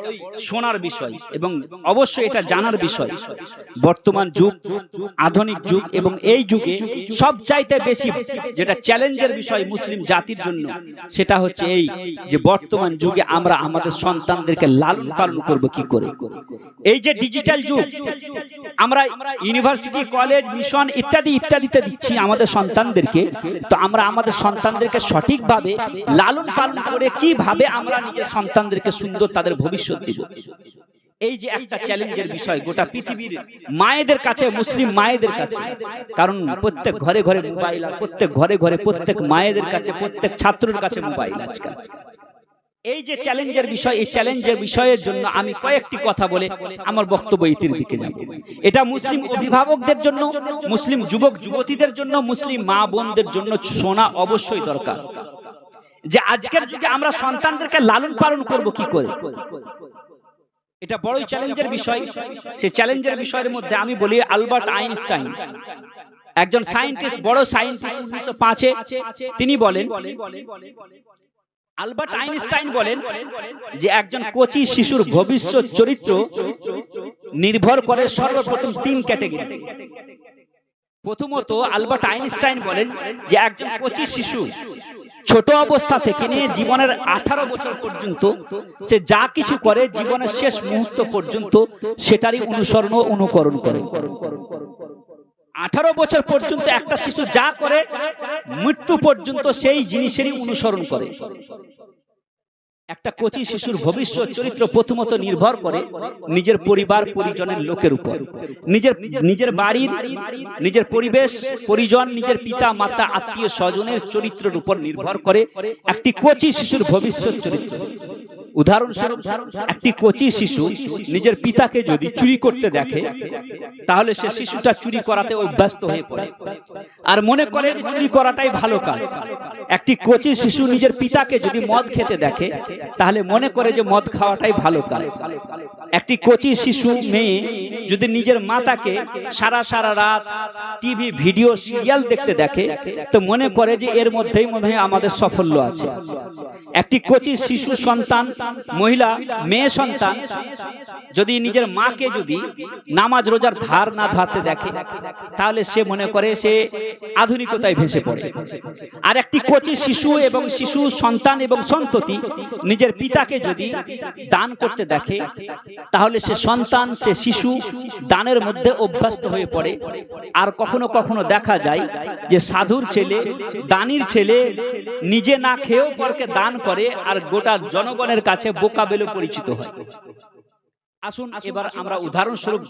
A: শোনার বিষয় এবং অবশ্যই এটা জানার বিষয়। বর্তমান যুগ, আধুনিক যুগ, এবং এই যুগে সবচাইতে বেশি যেটা চ্যালেঞ্জের বিষয় মুসলিম জাতির জন্য, সেটা হচ্ছে এই যে বর্তমান যুগে আমরা আমাদের সন্তানদেরকে লালন পালন করব কি করে। এই যে ডিজিটাল যুগ, আমরা ইউনিভার্সিটি, কলেজ, মিশন ইত্যাদিতে দিচ্ছি আমাদের সন্তানদেরকে, তো আমরা আমাদের সন্তানদেরকে সঠিকভাবে লালন পালন করে কিভাবে আমরা নিজের সন্তানদেরকে সুন্দর তাদের ভবিষ্যৎ দিব, এই যে একটা চ্যালেঞ্জের বিষয় গোটা পৃথিবীর মায়েদের কাছে, মুসলিম মায়েদের কাছে। কারণ প্রত্যেক ঘরে ঘরে মোবাইল, আর প্রত্যেক ঘরে ঘরে প্রত্যেক মায়েদের কাছে, প্রত্যেক ছাত্রের কাছে মোবাইল আজকাল। এই যে চ্যালেঞ্জের বিষয়, এই চ্যালেঞ্জের বিষয়ের জন্য আমি কয়েকটি কথা বলে আমার বক্তব্য ইতির দিকে যাব। এটা মুসলিম অভিভাবকদের জন্য, মুসলিম যুবক যুবতীদের জন্য, মুসলিম মা বোনদের জন্য শোনা অবশ্যই দরকার, যে আজকের যুগে আমরা সন্তানদেরকে লালন পালন করব কি করে। এটা বড়ই চ্যালেঞ্জের বিষয়। সেই চ্যালেঞ্জের বিষয়ের মধ্যে আমি বলি আলবার্ট আইনস্টাইন, একজন সায়েন্টিস্ট, বড় সায়েন্টিস্ট, 1905-এ তিনি বলেন, আলবার্ট আইনস্টাইন বলেন যে একজন কচি শিশুর ভবিষ্যৎ চরিত্র নির্ভর করে সর্বপ্রথম 3 ক্যাটাগরি। প্রথমত আলবার্ট আইনস্টাইন বলেন যে একজন কচি শিশু ছোট অবস্থা থেকে নিয়ে জীবনের 18 বছর পর্যন্ত সে যা কিছু করে, জীবনের শেষ মুহূর্ত পর্যন্ত সেটারই অনুসরণ ও অনুকরণ করে। 18 বছর পর্যন্ত একটা শিশু যা করে, মৃত্যু পর্যন্ত সেই জিনিসেরই অনুসরণ করে। একটা কচি শিশুর ভবিষ্যৎ চরিত্র প্রথমত নির্ভর করে নিজের পরিবার পরিজনের লোকের উপর, নিজের বাড়ির, নিজের পরিবেশ পরিজন, নিজের পিতা মাতা আত্মীয় স্বজনের চরিত্রের উপর নির্ভর করে একটি কচি শিশুর ভবিষ্যৎ চরিত্র। উদাহরণস্বরূপ, একটি কচি শিশু নিজের পিতাকে যদি চুরি করতে দেখে, তাহলে সে শিশুটা চুরি করাতে অভ্যস্ত হয়ে পড়ে আর মনে করে চুরি করাটাই ভালো কাজ। একটি কচি শিশু নিজের পিতাকে যদি মদ খেতে দেখে, তাহলে মনে করে যে মদ খাওয়াটাই ভালো কাজ। একটি কচি শিশু মেয়ে যদি নিজের মাতাকে সারা রাত টিভি ভিডিও সিরিয়াল দেখতে দেখে, তো মনে করে যে এর মধ্যেই মনে হয় আমাদের সাফল্য আছে। একটি কচি শিশু সন্তান, মহিলা মেয়ে সন্তান যদি নিজের মাকে যদি নামাজ রোজার ধার না ধারতে দেখে, তাহলে সে মনে করে সে আধুনিকতায় ভেসে পড়ে। আর একটি কচি শিশু এবং শিশু সন্তান এবং সন্ততি নিজের পিতাকে যদি দান করতে দেখে, তাহলে সে সন্তান, সে শিশু দানের মধ্যে অভ্যস্ত হয়ে পড়ে। আর কখনো কখনো দেখা যায় যে সাধুর ছেলে, দানির ছেলে নিজে না খেয়েও পরকে দান করে আর গোটা জনগণের কাছে বোকা বলে পরিচিত হয়। আসুন এবার আমরা উদাহরণস্বরূপ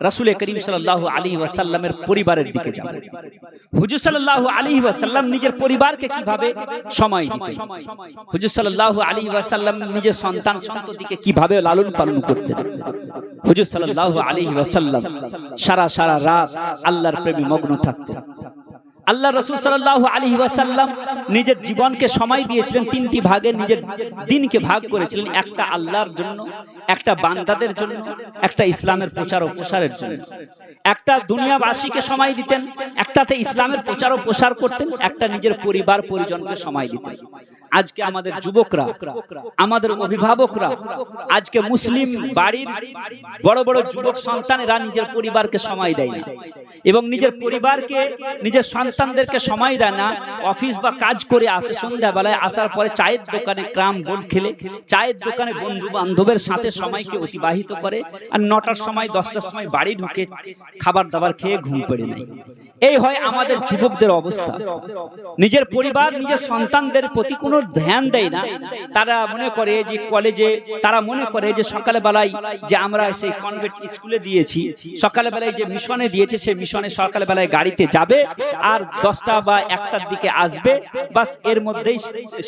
A: রাসূল করিম সাল্লাল্লাহু আলাইহি ওয়াসাল্লামের পরিবারের দিকে যাব। হুজুর সাল্লাল্লাহু আলাইহি ওয়াসাল্লাম নিজের পরিবারকে কিভাবে সময় দিতেন, হুজুর সাল্লাল্লাহু আলাইহি ওয়াসাল্লাম নিজের সন্তান সন্ততিকে কিভাবে লালন পালন করতেন। হুজুর সাল্লাল্লাহু আলাইহি ওয়াসাল্লাম সারা রাত আল্লাহর প্রেমে মগ্ন থাকতেন। আল্লাহ রাসূল সাল্লাল্লাহু আলাইহি ওয়াসাল্লাম নিজের জীবনকে সময় দিয়েছিলেন তিনটি ভাগে, নিজের দিনকে ভাগ করেছিলেন। একটা আল্লাহর জন্য, একটা বান্দাদের জন্য, একটা ইসলামের প্রচার ও প্রসারের জন্য। একটা দুনিয়াবাসীকে সময় দিতেন, একটাতে ইসলামের প্রচার ও প্রসার করতেন, একটা নিজের পরিবার পরিজনকে সময় দিতেন। আজকে আমাদের যুবকরা, আমাদের অভিভাবকরা, আজকে মুসলিম বাড়ির বড় বড় যুবক সন্তানেরা নিজের পরিবারকে সময় দেয় না এবং নিজের পরিবারকে, নিজের সন্তানদেরকে সময় দেয় না। অফিস বা কাজ করে আসে, সন্ধ্যাবেলায় আসার পরে চায়ের দোকানে ক্রাম বোর্ড খেলে, চায়ের দোকানে বন্ধু বান্ধবের সাথে সময়কে অতিবাহিত করে, আর 9টার সময় 10টার সময় বাড়ি ঢুকে খাবার দাবার খেয়ে ঘুম পড়ে নেয়। এই হয় আমাদের যুবকদের অবস্থা। নিজের পরিবার, নিজের সন্তানদের প্রতি কোনো ধ্যান দেয় না। তারা মনে করে যে কলেজে, তারা মনে করে যে সকালে বেলায় যে আমরা সেই কনভেন্ট স্কুলে দিয়েছি, সকালে বেলায় যে মিশনে দিয়েছে, সেই মিশনে সকালে বেলায় গাড়িতে যাবে আর 10টা বা 1টার দিকে আসবে, বাস এর মধ্যেই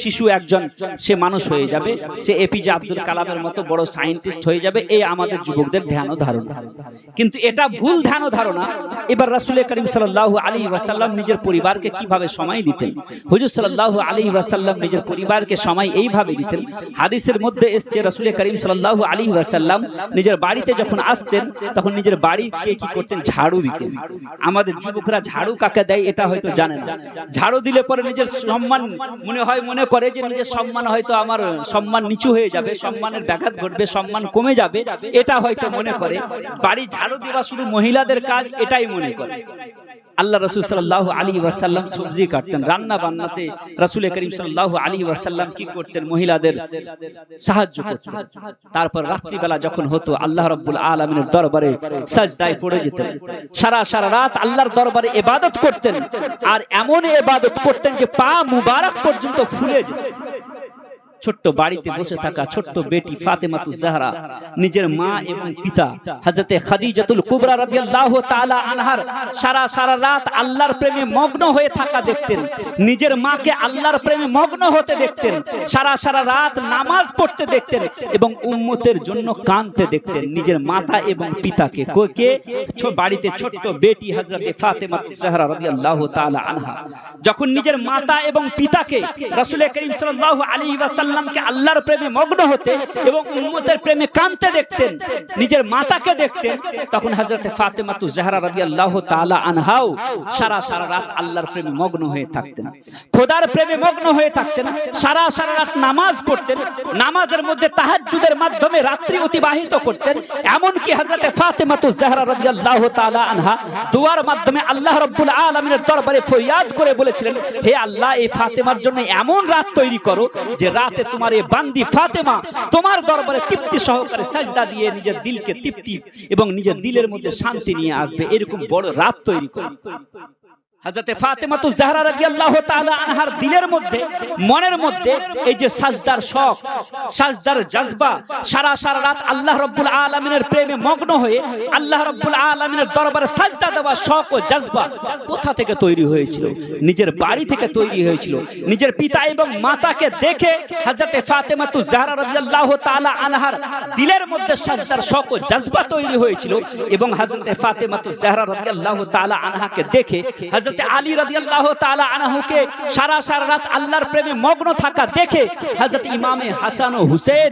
A: শিশু একজন সে মানুষ হয়ে যাবে, সে এপিজে আব্দুল কালামের মতো বড় সায়েন্টিস্ট হয়ে যাবে। এই আমাদের যুবকদের ধ্যান ও ধারণা, কিন্তু এটা ভুল ধ্যান ও ধারণা। এবার রাসূল করিম সাল্লাল্লাহু আলাইহি ওয়াসাল্লাম নিজের পরিবারকে কিভাবে সময় দিতেন। হুজুর সাল্লাল্লাহু আলাইহি ওয়াসাল্লাম নিজের পরিবারকে সময় এইভাবে দিতেন। হাদিসের মধ্যে এসেছে রাসূল করিম সাল্লাল্লাহু আলাইহি ওয়াসাল্লাম নিজের বাড়িতে যখন আসতেন, তখন নিজের বাড়িকে কি করতেন, ঝাড়ু দিতেন। আমাদের যুবকরা ঝাড়ু কাকে দেয় এটা হয়তো জানে না। ঝাড়ু দিলে পরে নিজের সম্মান মনে করে যে নিজের সম্মান হয়তো আমার সম্মান নিচু হয়ে যাবে, সম্মানের ব্যাঘাত ঘটবে, সম্মান কমে যাবে, এটা হয়তো মনে করে। বাড়ি ঝাড়ু দেওয়া শুধু মহিলাদের কাজ, এটাই মনে করে। আল্লাহ রাসূল সাল্লাল্লাহু আলাইহি ওয়াসাল্লাম সবজি কাটতেন, রান্না বান্নাতে রাসূল করিম সাল্লাল্লাহু আলাইহি ওয়াসাল্লাম কি করতেন, মহিলাদের সাহায্য করতেন। তারপর রাত্রিবেলা যখন হতো, আল্লাহ রাব্বুল আলামিনের দরবারে সাজদায় পড়ে যেতেন। সারা রাত আল্লাহর দরবারে ইবাদত করতেন, আর এমন ইবাদত করতেন যে পা মুবারক পর্যন্ত ফুলে যেত। ছোট্ট বাড়িতে বসে থাকা ছোট্ট বেটি ফাতেমাতুজ জাহরা নিজের মা এবং পিতা হযরতে খাদিজাতুল কুবরা রাদিয়াল্লাহু তাআলা আনহার সারা রাত আল্লাহর প্রেমে মগ্ন হয়ে থাকা দেখতেন। নিজের মাকে আল্লাহর প্রেমে মগ্ন হতে দেখতেন, সারা রাত নামাজ পড়তে দেখতেন এবং উম্মতের জন্য কাঁদতে দেখতেন। নিজের মাতা এবং পিতাকে কে বাড়িতে ছোট্ট বেটি হযরতে ফাতেমাতুজ জাহরা রাদিয়াল্লাহু তাআলা আনহা যখন নিজের মাতা এবং পিতাকে রাসূল করিম সাল্লাল্লাহু আলাইহি ওয়াসাল্লাম আল্লাহর প্রেমে মগ্ন হতে এবং উম্মতের প্রেমে কাঁদতে দেখতেন, নিজের মাতাকে দেখতেন, তখন হযরত ফাতেমাতুজ জাহরা রাদিয়াল্লাহু তাআলা আনহাও সারা রাত আল্লাহর প্রেমে মগ্ন হয়ে থাকতেন, খোদার প্রেমে মগ্ন হয়ে থাকতেন। সারা রাত নামাজ পড়তেন, নামাজের মধ্যে তাহাজ্জুদের মাধ্যমে রাত্রি অতিবাহিত করতেন। এমনকি হযরত ফাতেমাতুজ জাহরা রাদিয়াল্লাহু তাআলা আনহা দোয়ার মাধ্যমে আল্লাহ রাব্বুল আলামিনের দরবারে ফরিয়াদ করে বলেছিলেন, হে আল্লাহ, এই ফাতেমার জন্য এমন রাত তৈরি করো যে রাতে তোমার এই বান্দি ফাতেমা তোমার দরবারে তৃপ্তি সহকারে সাজদা দিয়ে নিজের দিলকে তৃপ্তি এবং নিজের দিলের মধ্যে শান্তি নিয়ে আসবে, এরকম বড় রাত তৈরি করো। হযরতে ফাতেমাতুজ জাহরা রাদিয়াল্লাহু তাআলা আনহার দিলের মধ্যে, মনের মধ্যে এই যে সাজদার শখ, সাজদার জজবা, সারা রাত আল্লাহ রাব্বুল আলামিনের প্রেমে মগ্ন হয়ে আল্লাহ রাব্বুল আলামিনের দরবারে সাজদা দেওয়ার শখ ও জজবা কোথা থেকে তৈরি হয়েছিল? নিজের বাড়ি থেকে তৈরি হয়েছিল। নিজের পিতা এবং মাতাকে দেখে হযরতে ফাতেমাতুজ জাহরা রাদিয়াল্লাহু তাআলা আনহার দিলের মধ্যে সাজদার শখ ও জজবা তৈরি হয়েছিল এবং হযরতে ফাতেমাতুজ জাহরা রাদিয়াল্লাহু তাআলা আনহাকে দেখে হযরতে আলী রাদিয়াল্লাহু তাআলা আনহুকে সারা রাত আল্লাহর প্রেমে মগ্ন থাকা দেখে হযরত ইমামে হাসান ও হুসেন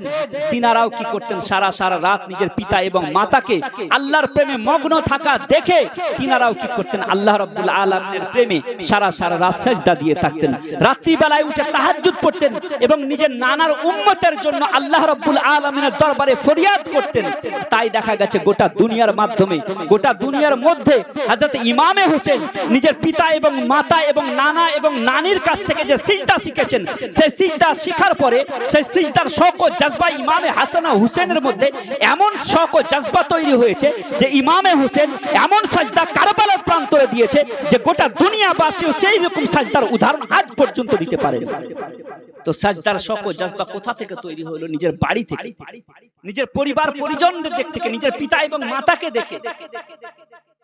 A: তিনারাও কি করতেন? সারা রাত নিজের পিতা এবং মাতাকে আল্লাহর প্রেমে মগ্ন থাকা দেখে তিনারাও কি করতেন? আল্লাহ রাব্বুল আলামিনের প্রেমে সারা রাত সিজদা দিয়ে থাকতেন। রাত্রি বেলায় উঠে তাহাজ্জুদ পড়তেন এবং নিজের নানার উম্মতের জন্য আল্লাহ রাব্বুল আলামিনের দরবারে ফরিয়াদ করতেন। তাই দেখা গেছে গোটা দুনিয়ার মাধ্যমে, গোটা দুনিয়ার মধ্যে হযরত ইমামে হোসেন নিজের পিতা এবং মাতা এবং নানা এবং নানির কাছ থেকে যে সিজদা শিখেছেন, সেই সিজদা শিখার পরে সেই সিজদার শখ ও জজবা ইমামে হাসান ও হুসেনের মধ্যে এমন শখ ও জজবা তৈরি হয়েছে যে ইমামে হোসেন এমন সাজদা কারবালার প্রান্তরে দিয়েছে যে গোটা দুনিয়াবাসীও সেই রকম সাজদার উদাহরণ আজ পর্যন্ত দিতে পারে। তো সাজদার শখ ও জজবা কোথা থেকে তৈরি হলো? নিজের বাড়ি থেকে, নিজের পরিবার পরিজনদের দিক থেকে, নিজের পিতা এবং মাতাকে দেখে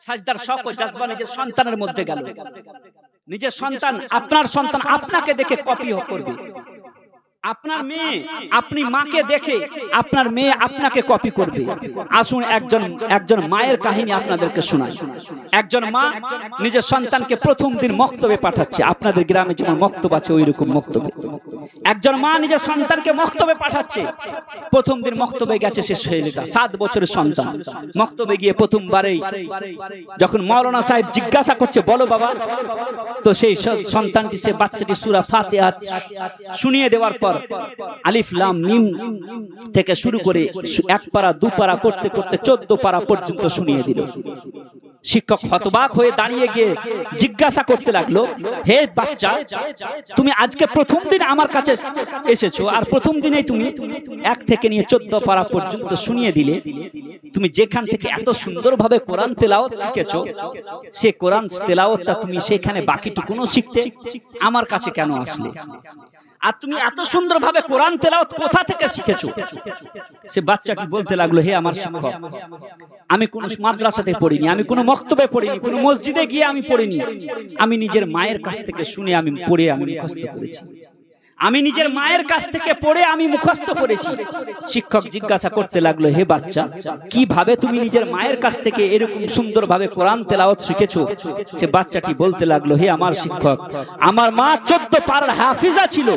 A: সাজদার শখ ও জজবা নিজের সন্তানের মধ্যে গেল। নিজের সন্তান, আপনার সন্তান আপনাকে দেখে কপি করবে। আপনার মেয়ে আপনি মাকে দেখে আপনার মেয়ে আপনাকে কপি করবে। আসুন একজন মায়ের কাহিনী আপনাদেরকে শোনাই। একজন মা নিজের সন্তানকে প্রথম দিন মক্তবে পাঠাচ্ছে। আপনাদের গ্রামে যেমন মক্তব আছে ওই রকম মক্তবে একজন মা নিজের সন্তানকে মক্তবে পাঠাচ্ছে। প্রথম দিন মক্তবে গেছে সে ছেলেটা, 7 বছরের সন্তান। মক্তবে গিয়ে প্রথমবারেই যখন মাওলানা সাহেব জিজ্ঞাসা করছে, বলো বাবা, তো সেই সন্তানটি, সে বাচ্চাটি সূরা ফাতিহা শুনিয়ে দেওয়ার পর আলিফ লাম মিম থেকে শুরু করে 1 পারা 2 পারা করতে করতে 14 পারা পর্যন্ত শুনিয়ে দিল। শিক্ষক হতবাক হয়ে দাঁড়িয়ে গিয়ে জিজ্ঞাসা করতে লাগলো, হে বাচ্চা, তুমি আজকে প্রথম দিন আমার কাছে এসেছো আর প্রথম দিনেই তুমি 1 থেকে নিয়ে 14 পারা পর্যন্ত শুনিয়ে দিলে। তুমি যেখান থেকে এত সুন্দরভাবে কোরআন তেলাওয়াত শিখেছো, সে কোরআন তেলাওয়াতটা তুমি সেখানে বাকিটুকুনো শিখতে আমার কাছে কেন আসলে? আর তুমি এত সুন্দরভাবে কোরআন তেলাওয়াত কোথা থেকে শিখেছো? সে বাচ্চাটি বলতে লাগলো, হে আমার শিক্ষক, আমি কোন মাদ্রাসাতে পড়িনি, আমি কোন মক্তবে পড়িনি, কোন মসজিদে গিয়ে আমি পড়িনি। আমি নিজের মায়ের কাছ থেকে শুনে আমি পড়ে আমি মুখস্থ করেছি। আমি নিজের মায়ের কাছ থেকে পড়ে আমি মুখস্থ করেছি। শিক্ষক জিজ্ঞাসা করতে লাগলো, হে বাচ্চা, কিভাবে তুমি নিজের মায়ের কাছ থেকে এরকম সুন্দরভাবে কোরআন তেলাওয়াত শিখেছো? সে বাচ্চাটি বলতে লাগলো, হে আমার শিক্ষক, আমার মা 14 পারার হাফিজা ছিল,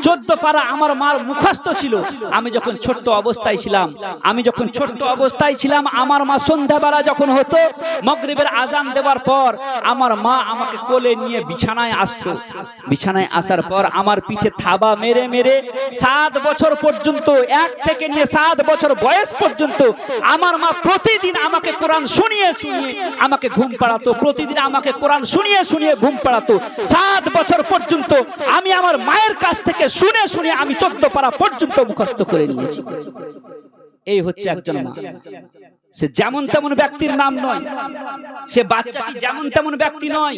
A: 14 পারা আমার মার মুখস্থ ছিল। আমি যখন ছোট্ট অবস্থায় ছিলাম, আমার মা সন্ধ্যাবেলা যখন হতো, মাগরিবের আজান দেওয়ার পর আমার মা আমাকে কোলে নিয়ে বিছানায় আসতো। বিছানায় আসার পর আমার পিঠে থাবা মেরে মেরে 7 বছর পর্যন্ত, 1 থেকে নিয়ে 7 বছর বয়স পর্যন্ত আমার মা প্রতিদিন আমাকে কোরআন শুনিয়ে শুনিয়ে আমাকে ঘুম পাড়াতো। প্রতিদিন আমাকে কোরআন শুনিয়ে শুনিয়ে ঘুম পাড়াতো। 7 বছর পর্যন্ত আমি আমার মায়ের কাছ থেকে শুনে শুনে আমি 14 পারা পর্যন্ত মুখস্থ করে নিয়েছি। এই হচ্ছে একজন মা। সে যেমন তেমন ব্যক্তির নাম নয়, সে বাচ্চাটি যেমন তেমন ব্যক্তি নয়।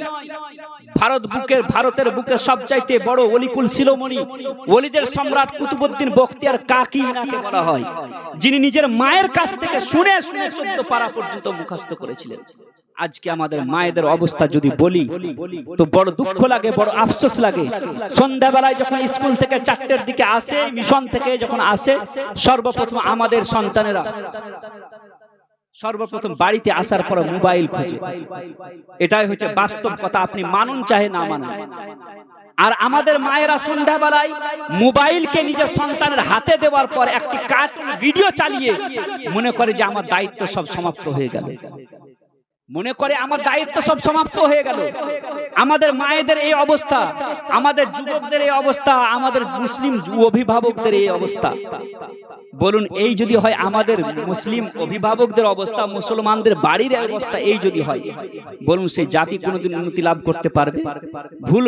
A: ভারতের বুকে সবচাইতে বড় ওলিকুল শিরোমণি ওলিদের সম্রাট কুতুবউদ্দিন বখতিয়ার কাকি নাকে বলা হয়, যিনি নিজের মায়ের কাছ থেকে শুনে শুনে 14 পারা পর্যন্ত মুখস্থ করেছিলেন। আজকে আমাদের মায়েদের অবস্থা যদি বলি তো বড় দুঃখ লাগে, বড় আফসোস লাগে। সন্ধ্যাবেলায় যখন স্কুল থেকে 4টের দিকে আসে, মিশন থেকে যখন আসে, সর্বপ্রথম আমাদের সন্তানেরা সর্বপ্রথম বাড়িতে আসার পর মোবাইল খোঁজে। এটাই হচ্ছে বাস্তব কথা, আপনি মানুন চাহে না মানুন। আর আমাদের মায়েরা সন্ধ্যাবেলায় মোবাইলকে নিজের সন্তানের হাতে দেওয়ার পর একটি কার্টুন ভিডিও চালিয়ে মনে করে যে আমার দায়িত্ব সব সমাপ্ত হয়ে গেল। আমাদের মায়েদের এই অবস্থা, আমাদের যুবকদের এই অবস্থা, আমাদের মুসলিম অভিভাবকদের এই অবস্থা। বলুন এই যদি হয় আমাদের মুসলিম অভিভাবকদের অবস্থা, মুসলমানদের বাড়ির অবস্থা এই যদি হয়, বলুন সেই জাতি কোনোদিন উন্নতি লাভ করতে পারবে? ভুল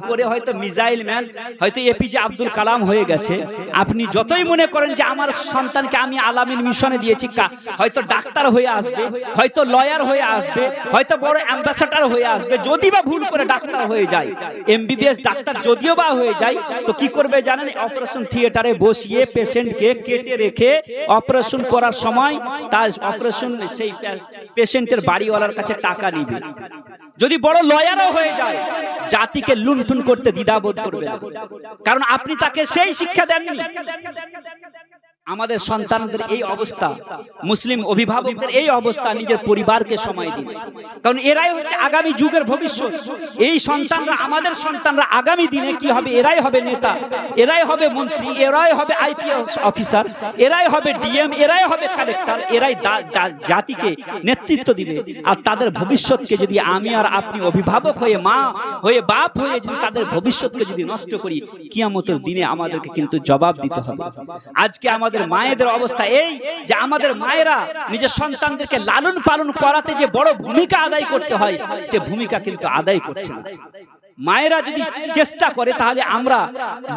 A: করে হয়তো মিসাইল ম্যান, হয়তো এপিজে আব্দুল কালাম হয়ে গেছে। আপনি যতই মনে করেন যে আমার সন্তানকে আমি আলামিন মিশনে দিয়েছি, হয়তো ডাক্তার হয়ে আসবে, হয়তো লয়ার হয়ে আসবে, হয়তো বড় অ্যাম্বাসেডর হয়ে আসবে। যদি বা ভুল করে ডাক্তার হয়ে যায়, এমবিবিএস ডাক্তার যদিও বা হয়ে যায়, তো কি করবে জানেন? অপারেশন থিয়েটারে বসিয়ে পেশেন্টকে কেটে রেখে অপারেশন করার সময় তার অপারেশন সেই পেশেন্টের বাড়িওয়ালার কাছে টাকা নিবে। যদি বড় লয়ারও হয়ে যায়, জাতিকে লুণ্ঠন করতে দ্বিধাবোধ করবে না, কারণ আপনি তাকে সেই শিক্ষা দেননি। আমাদের সন্তানদের এই অবস্থা, মুসলিম অভিভাবকদের এই অবস্থা, নিজের পরিবারকে সময় দিন, কারণ এরাই হচ্ছে আগামী যুগের ভবিষ্যৎ। এই সন্তানরা, আমাদের সন্তানরা আগামী দিনে কি হবে? এরাই হবে নেতা, এরাই হবে মন্ত্রী, এরাই হবে আইপিএস অফিসার, এরাই হবে ডিএম, এরাই হবে কালেক্টর, এরাই জাতিকে নেতৃত্ব দিবে। আর তাদের ভবিষ্যৎকে যদি আমি আর আপনি অভিভাবক হয়ে, মা হয়ে, বাপ হয়ে যদি তাদের ভবিষ্যৎকে যদি নষ্ট করি, কিয়ামতের দিনে আমাদেরকে কিন্তু জবাব দিতে হবে। আজকে আমাদের মায়েদের অবস্থা এই যে আমাদের মায়েরা নিজের সন্তানদেরকে লালন পালন করাতে যে বড় ভূমিকা আদায় করতে হয়, সে ভূমিকা কিন্তু আদায় করছে না। মায়েরা যদি চেষ্টা করে, তাহলে আমরা,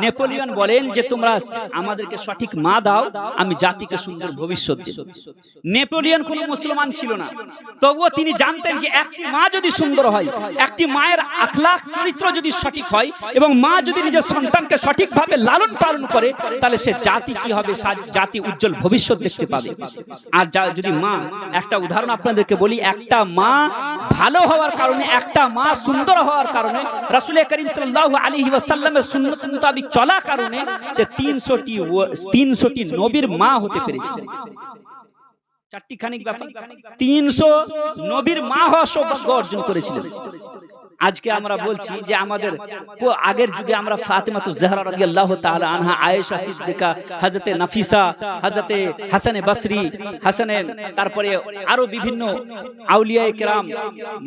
A: নেপোলিয়ন বলেন যে তোমরা আমাদেরকে সঠিক মা দাও, আমি জাতিকে সুন্দর ভবিষ্যৎ দেব। নেপোলিয়ন কোনো মুসলমান ছিল না, তবুও তিনি জানতেন যে একটি মা যদি সুন্দর হয়, একটি মায়ের আখলাক চরিত্র যদি সঠিক হয়, এবং মা যদি নিজের সন্তানকে সঠিকভাবে লালন পালন করে, তাহলে সে জাতি কি হবে? জাতি উজ্জ্বল ভবিষ্যৎ দেখতে পাবে। আর যদি মা, একটা উদাহরণ আপনাদেরকে বলি, একটা মা ভালো হওয়ার কারণে, একটা মা সুন্দর হওয়ার কারণে, রাসূল করিম সাল্লাল্লাহু আলাইহি ওয়াসাল্লামের সুন্নাত মোতাবেক চলার কারণে সে 300টি নবীর মা হতে পেরেছিলেন। চারটি খানিক ব্যাপার, 300 নবীর মা হওয়ার সৌভাগ্য অর্জন করেছিলেন। আজকে আমরা বলছি যে আমাদের আগের যুগে আমরা ফাতেমাতুজ জাহরা রাদিয়াল্লাহু তাআলা আনহা, আয়েশা সিদ্দিকা, হযরতে নাফিসা, হযরতে হাসানে বসরি, তারপরে আরো বিভিন্ন আউলিয়ায়ে কেরাম,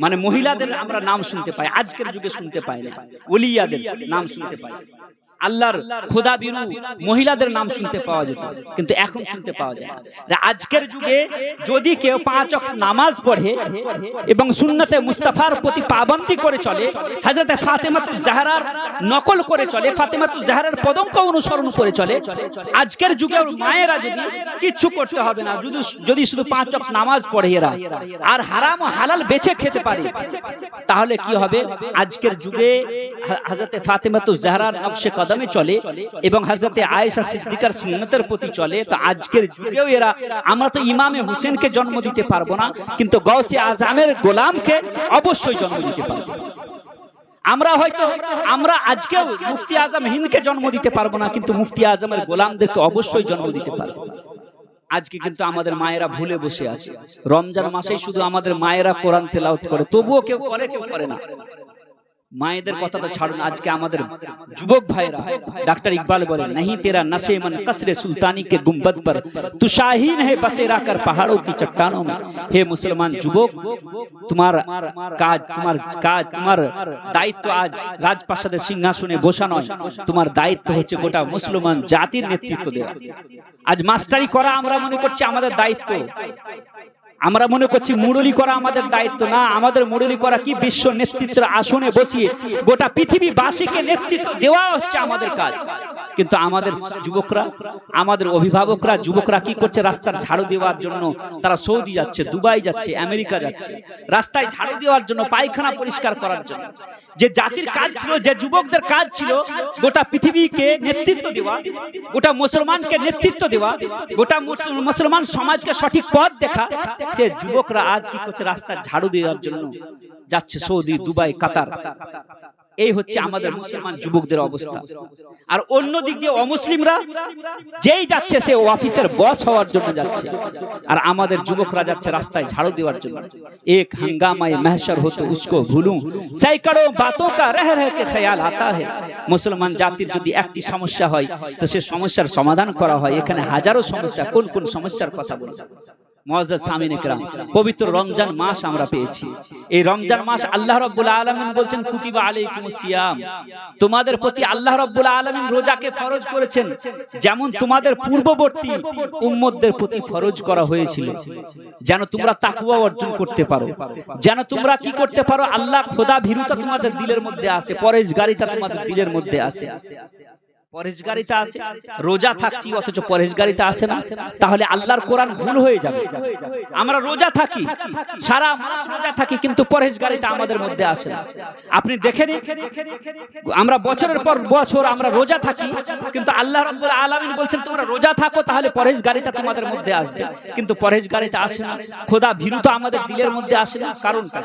A: মানে মহিলাদের আমরা নাম শুনতে পাই, আজকের যুগে শুনতে পাই না। ওলিয়াদের নাম শুনতে পাই, আল্লাহর খোদা বিরু মহিলাদের নাম শুনতে পাওয়া যেত, কিন্তু এখন শুনতে পাওয়া যায় না। আজকের যুগে যদি কেউ 5 ওয়াক্ত নামাজ পড়ে এবং সুন্নতে মুস্তাফার প্রতি পাবন্দি করে চলে, হযরত ফাতেমাতুজ জাহরার নকল করে চলে, ফাতেমাতুজ জাহরার পদঙ্ক অনুসরণ করে চলে, আজকের যুগের মায়েরা যদি কিছু করতে হবে না, যদি শুধু 5 ওয়াক্ত নামাজ পড়ে এরা আর হারাম ও হালাল বেছে খেতে পারে, তাহলে কি হবে? আজকের যুগে হযরত ফাতেমাতুজ জাহরার নকশে কদমে চলে এবং হযরতে আয়েশা সিদ্দিকার সুন্নতের প্রতি চলে, তো আজকের যুগেও এরা, আমরা তো ইমামে হোসেনকে জন্ম দিতে পারবো না, কিন্তু গাউসে আজমের গোলামকে অবশ্যই জন্ম দিতে পারবো। আমরা আজকেও মুফতি আজম হিন্দকে জন্ম দিতে পারবো না, কিন্তু মুফতি আজমের গোলামদেরকে অবশ্যই জন্ম দিতে পারবো। আজকে কিন্তু আমাদের মায়েরা ভুলে বসে আছে। রমজান মাসেই শুধু আমাদের মায়েরা কোরআন তেলাওয়াত করে, তবুও কেউ করে, কেউ করে না। মায়েদের কথা তো ছাড়ুন, আজকে আমাদের যুবক ভাইরা, ডাক্তার ইকবাল বলেন, नहीं तेरा नशे मन कसरे सुल्तानी के गुंबद पर तू शाहीन है बसेरा कर पहाड़ों की चट्टानों में। हे मुसलमान যুবক, তোমার দায়িত্ব আজ রাজপ্রাসাদের সিংহাসনে বসা নয়, তোমার দায়িত্ব হচ্ছে গোটা মুসলমান জাতির নেতৃত্ব দেওয়া। আজ মাস্টারি করা আমরা মনে করছি আমাদের দায়িত্ব, আমরা মনে করছি মুরলি করা আমাদের দায়িত্ব না। আমাদের মুরলি করা কি? বিশ্ব নেতৃত্বের আসনে বসিয়ে গোটা পৃথিবীবাসীকে নেতৃত্ব দেওয়া হচ্ছে আমাদের কাজ। কিন্তু আমাদের যুবকরা, আমাদের অভিভাবকরা, যুবকরা কি করছে? রাস্তার ঝাড়ু দেওয়ার জন্য তারা সৌদি যাচ্ছে, দুবাই যাচ্ছে, আমেরিকা যাচ্ছে, রাস্তায় ঝাড়ু দেওয়ার জন্য, পায়খানা পরিষ্কার করার জন্য। যে জাতির কাজ ছিল, যে যুবকদের কাজ ছিল গোটা পৃথিবীকে নেতৃত্ব দেওয়া, গোটা মুসলমানকে নেতৃত্ব দেওয়া, গোটা মুসলমান সমাজকে সঠিক পথ দেখা, সে যুবকরা আজ কি করছে? রাস্তার ঝাড়ু দেওয়ার জন্য যাচ্ছে সৌদি, দুবাই, কাতার। এই হচ্ছে আমাদের মুসলমান যুবকদের অবস্থা। আর অন্য দিক দিয়ে অমুসলিমরা যেই যাচ্ছে সে অফিসের বস হওয়ার জন্য যাচ্ছে, আর আমাদের যুবকরা যাচ্ছে রাস্তায় ঝাড়ু দেওয়ার জন্য। এক হাঙ্গামায়ে মাহশর হো তো উসকো ভুলুঁ, সैकड़ों बातों का रह रह के ख्याल आता है। মুসলমান জাতির যদি একটি সমস্যা হয়, তো সে সমস্যার সমাধান করা হয়। এখানে হাজারো সমস্যা, কোন কোন সমস্যার কথা বলবো? মুআজ্জাজ সামিন ইকরাম, পবিত্র রমজান মাস আমরা পেয়েছি। এই রমজান মাস আল্লাহ রাব্বুল আলামিন বলছেন কুতিবা আলাইকুমুস সিয়াম, তোমাদের প্রতি আল্লাহ রাব্বুল আলামিন রোজাকে ফরজ করেছেন, যেমন তোমাদের পূর্ববর্তী উম্মতদের প্রতি ফরজ করা হয়েছিল, যেন তোমরা তাকওয়া অর্জন করতে পারো, যেন তোমরা কি করতে পারো, আল্লাহ খোদা ভীরুতা তোমাদের দিলের মধ্যে আসে, পরহেজগারিতা তোমাদের দিলের মধ্যে আসে। পরহেজগারিতা আছে, রোজা থাকছি অথচ পরহেজগারিতা আসে না, তাহলে আল্লাহর কোরআন ভুল হয়ে যাবে। আমরা রোজা থাকি, সারা মাস রোজা থাকি, কিন্তু পরহেজগারিতা আমাদের মধ্যে আসে না। আপনি দেখে নিন, আমরা বছরের পর বছর আমরা রোজা থাকি, কিন্তু আল্লাহ রাব্বুল আলামিন বলছেন তোমরা রোজা থাকো, তাহলে পরহেজগারিতা তোমাদের মধ্যে আসবে, কিন্তু পরহেজগারিতা আসে না। খোদা ভীরুতা আমাদের দিলের মধ্যে আসে না, কারণটা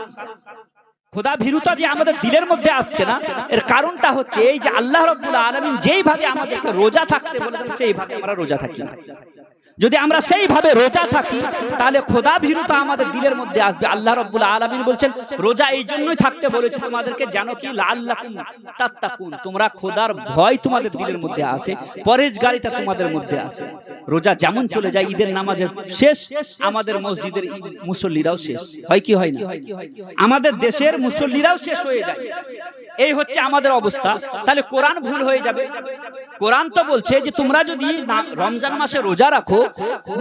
A: খোদা ভীরুতা যে আমাদের দিলের মধ্যে আসছে না, এর কারণটা হচ্ছে এই যে আল্লাহ রাব্বুল আলামিন যেইভাবে আমাদেরকে রোজা থাকতে বলেছেন সেইভাবে আমরা রোজা থাকি না। যদি আমরা সেইভাবে রোজা থাকি তাহলে খোদা ভীরুতা আমাদের দিলের মধ্যে আসবে। আল্লাহ রাব্বুল আলামিন বলছেন রোজা এই জন্যই থাকতে বলেছি তোমাদেরকে, যেন কি লাআল্লাকুম তাত্তাকুন, তোমরা খোদার ভয় তোমাদের দিলের মধ্যে আসে, পরহেজগারিতা তোমাদের মধ্যে আসে। রোজা যেমন চলে যায়, ঈদের নামাজের শেষ, আমাদের মসজিদের মুসল্লিরাও শেষ হয় কি হয় না, আমাদের দেশের মুসল্লিরাও শেষ হয়ে যায়। এই হচ্ছে আমাদের অবস্থা। তাহলে কোরআন ভুল হয়ে যাবে। কোরআন তো বলছে যে তোমরা যদি রমজান মাসে রোজা রাখো,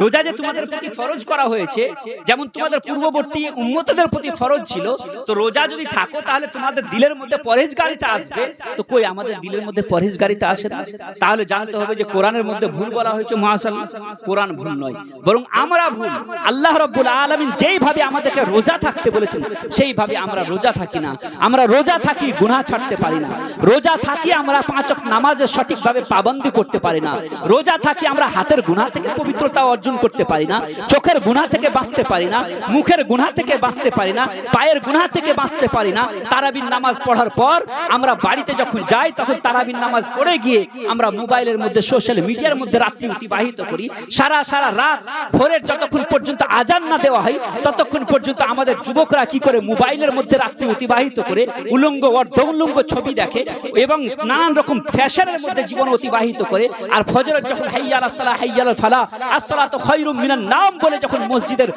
A: রোজা যে তোমাদের প্রতি ফরজ করা হয়েছে, যেমন তোমাদের পূর্ববর্তী উম্মতদের প্রতি ফরজ ছিল, তো রোজা যদি থাকো তাহলে তোমাদের দিলের মধ্যে পরহেজগারিতা আসবে। তো কই আমাদের দিলের মধ্যে পরহেজগারিতা আসে না, তাহলে জানতে হবে যে কোরআনের মধ্যে ভুল বলা হয়েছে। মাশাআল্লাহ, কোরআন ভুল নয়, বরং আমরা ভুল। আল্লাহ রাব্বুল আলামিন যেইভাবে আমাদেরকে রোজা থাকতে বলেছেন সেইভাবে আমরা রোজা থাকি না। আমরা রোজা থাকি, গুনাহ ছাড়তে পারি না। রোজা থাকি, আমরা 5 ওয়াক্ত নামাজের সঠিকভাবে পাবন্দি করতে পারি না। রোজা থাকি, আমরা হাতের গুনাহ থেকে পবিত্রতা অর্জন করতে পারি না, চোখের গুনাহ থেকে বাঁচতে পারি না, মুখের গুনাহ থেকে বাঁচতে পারি না, পায়ের গুনাহ থেকে বাঁচতে পারি না। তারাবির নামাজ পড়ার পর আমরা বাড়িতে যখন যাই, তখন তারাবির নামাজ পড়ে গিয়ে আমরা মোবাইলের মধ্যে, সোশ্যাল মিডিয়ার মধ্যে রাত্রি অতিবাহিত করি। সারা রাত ভোরের যতক্ষণ পর্যন্ত আজান না দেওয়া হয় ততক্ষণ পর্যন্ত আমাদের যুবকরা কি করে মোবাইলের মধ্যে রাত্রি অতিবাহিত করে উলঙ্গ অর্ধ উলঙ্গ ছবি দেখে এবং নানান রকম ফ্যাশনের মধ্যে জীবন অতিবাহিত করে। আর ফজরের যখন হাইয়া আলাস সালাহ হাইয়া আলাল ফালাহ আসসালাতু খায়রুম মিনান নাম বলে যখন মসজিদের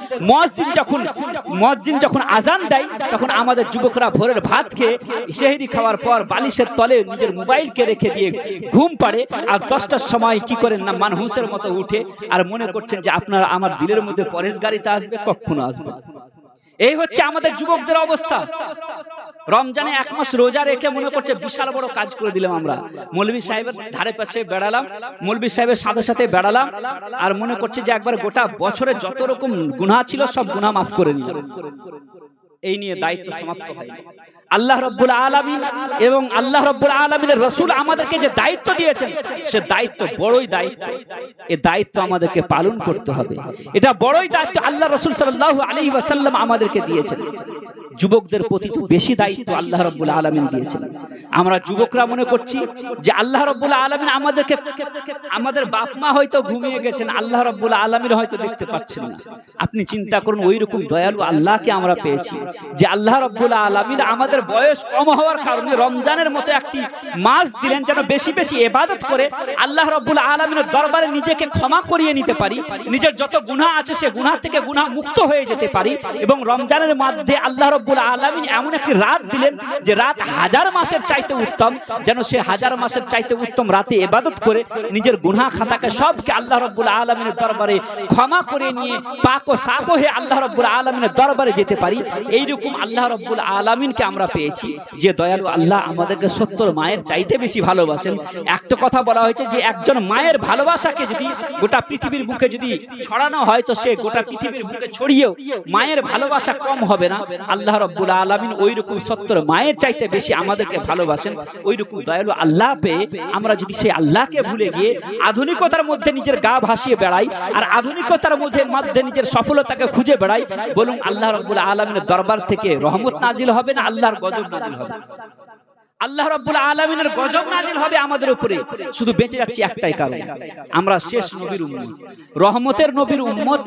A: মুয়াজ্জিন যখন আজান দেয়, তখন আমাদের যুবকরা ভোরের ভাত খেয়ে সেহরি খাওয়ার পর বালিশের তলে নিজের মোবাইলকে রেখে দিয়ে ঘুম পাড়ে। আর 10টার সময় কি করেন না, মানহুসের মতো উঠে আর মনে করছেন যে আপনারা আমার দিলের মধ্যে পরহেজগারিতা আসবে, কখনো আসবে। এই হচ্ছে আমাদের যুবকদের অবস্থা। রমজানে 1 মাস রোজা রেখে মনে করছে বিশাল বড় কাজ করে দিলাম আমরা। মৌলভী সাহেবের ধারে পাশে বেড়ালাম, মৌলভী সাহেবের সাথে সাথে বেড়ালাম, আর মনে করছে যে একবার গোটা বছরে যত রকম গুনাহ ছিল সব গুনাহ মাফ করে দিলাম। এই নিয়ে দায়িত্ব সমাপ্ত হয়। আল্লাহ রাব্বুল আলামিন এবং আল্লাহ রাব্বুল আলামিনের রাসূল আমাদেরকে যে দায়িত্ব দিয়েছেন, সে দায়িত্ব বড়ই দায়িত্ব। এই দায়িত্ব আমাদেরকে পালন করতে হবে। এটা বড়ই দায়িত্ব আল্লাহ রাসূল সাল্লাল্লাহু আলাইহি ওয়াসাল্লাম আমাদেরকে দিয়েছেন। যুবকদের প্রতি তো বেশি দায়িত্ব আল্লাহ রাব্বুল আলামিন দিয়েছেন। আমরা যুবকরা মনে করছি যে আল্লাহ রাব্বুল আলামিন আমাদেরকে, আমাদের বাপ মা হয়তো ঘুমিয়ে গেছেন, আল্লাহ রাব্বুল আলামিন হয়তো দেখতে পাচ্ছেন না। আপনি চিন্তা করুন, ওই রকম দয়ালু আল্লাহকে আমরা পেয়েছি যে আল্লাহ রাব্বুল আলামিন আমাদের বয়স কম হওয়ার কারণে রমজানের মতো একটি মাস দিলেন, যেন বেশি বেশি ইবাদত করে আল্লাহ রাব্বুল আলামিনের দরবারে নিজেকে ক্ষমা করিয়ে নিতে পারি, নিজের যত গুনাহ আছে সে গুনাহ থেকে গুনাহ মুক্ত হয়ে যেতে পারি। এবং রমজানের মধ্যে আল্লাহ রাব্বুল আলামিন এমন একটি রাত দিলেন যে রাত 1000 মাসের চাইতে উত্তম, যেন সে 1000 মাসের চাইতে উত্তম রাতে ইবাদত করে নিজের গুনাহ খাতাকে সবকে আল্লাহ রাব্বুল আলামিনের দরবারে ক্ষমা করে নিয়ে পাক ও সাফ হয়ে আল্লাহ রাব্বুল আলামিনের দরবারে যেতে পারি। এইরকম আল্লাহ রাব্বুল আলামিনকে আমরা পেয়েছি যে দয়ালু আল্লাহ আমাদেরকে 70 মায়ের চাইতে বেশি ভালোবাসেন। একটা কথা বলা হয়েছে যে একজন মায়ের ভালোবাসাকে যদি গোটা পৃথিবীর বুকে যদি ছড়ানো হয়, তো সে গোটা পৃথিবীর বুকে ছড়িয়েও মায়ের ভালোবাসা কম হবে না। আল্লাহ রাব্বুল আলামিন ওইরকম 70 মায়ের চাইতে বেশি আমাদেরকে ভালোবাসেন। ওইরকম দয়ালু আল্লাহ পেয়ে আমরা যদি সেই আল্লাহকে ভুলে গিয়ে আধুনিকতার মধ্যে নিজের গা ভাসিয়ে বেড়াই আর আধুনিকতার মধ্যে নিজের সফলতাকে খুঁজে বেড়াই, বলুন আল্লাহ রাব্বুল আলামিনের দরবার থেকে রহমত নাজিল হবে না আল্লাহর গজব নাজিল হবে? আল্লাহ রাব্বুল আলামিনের গজব নাজিল হবে আমাদের উপরে। শুধু বেঁচে যাচ্ছি একটাই কারণ, আমরা শেষ নবীর উম্মত, রহমতের নবীর উম্মত।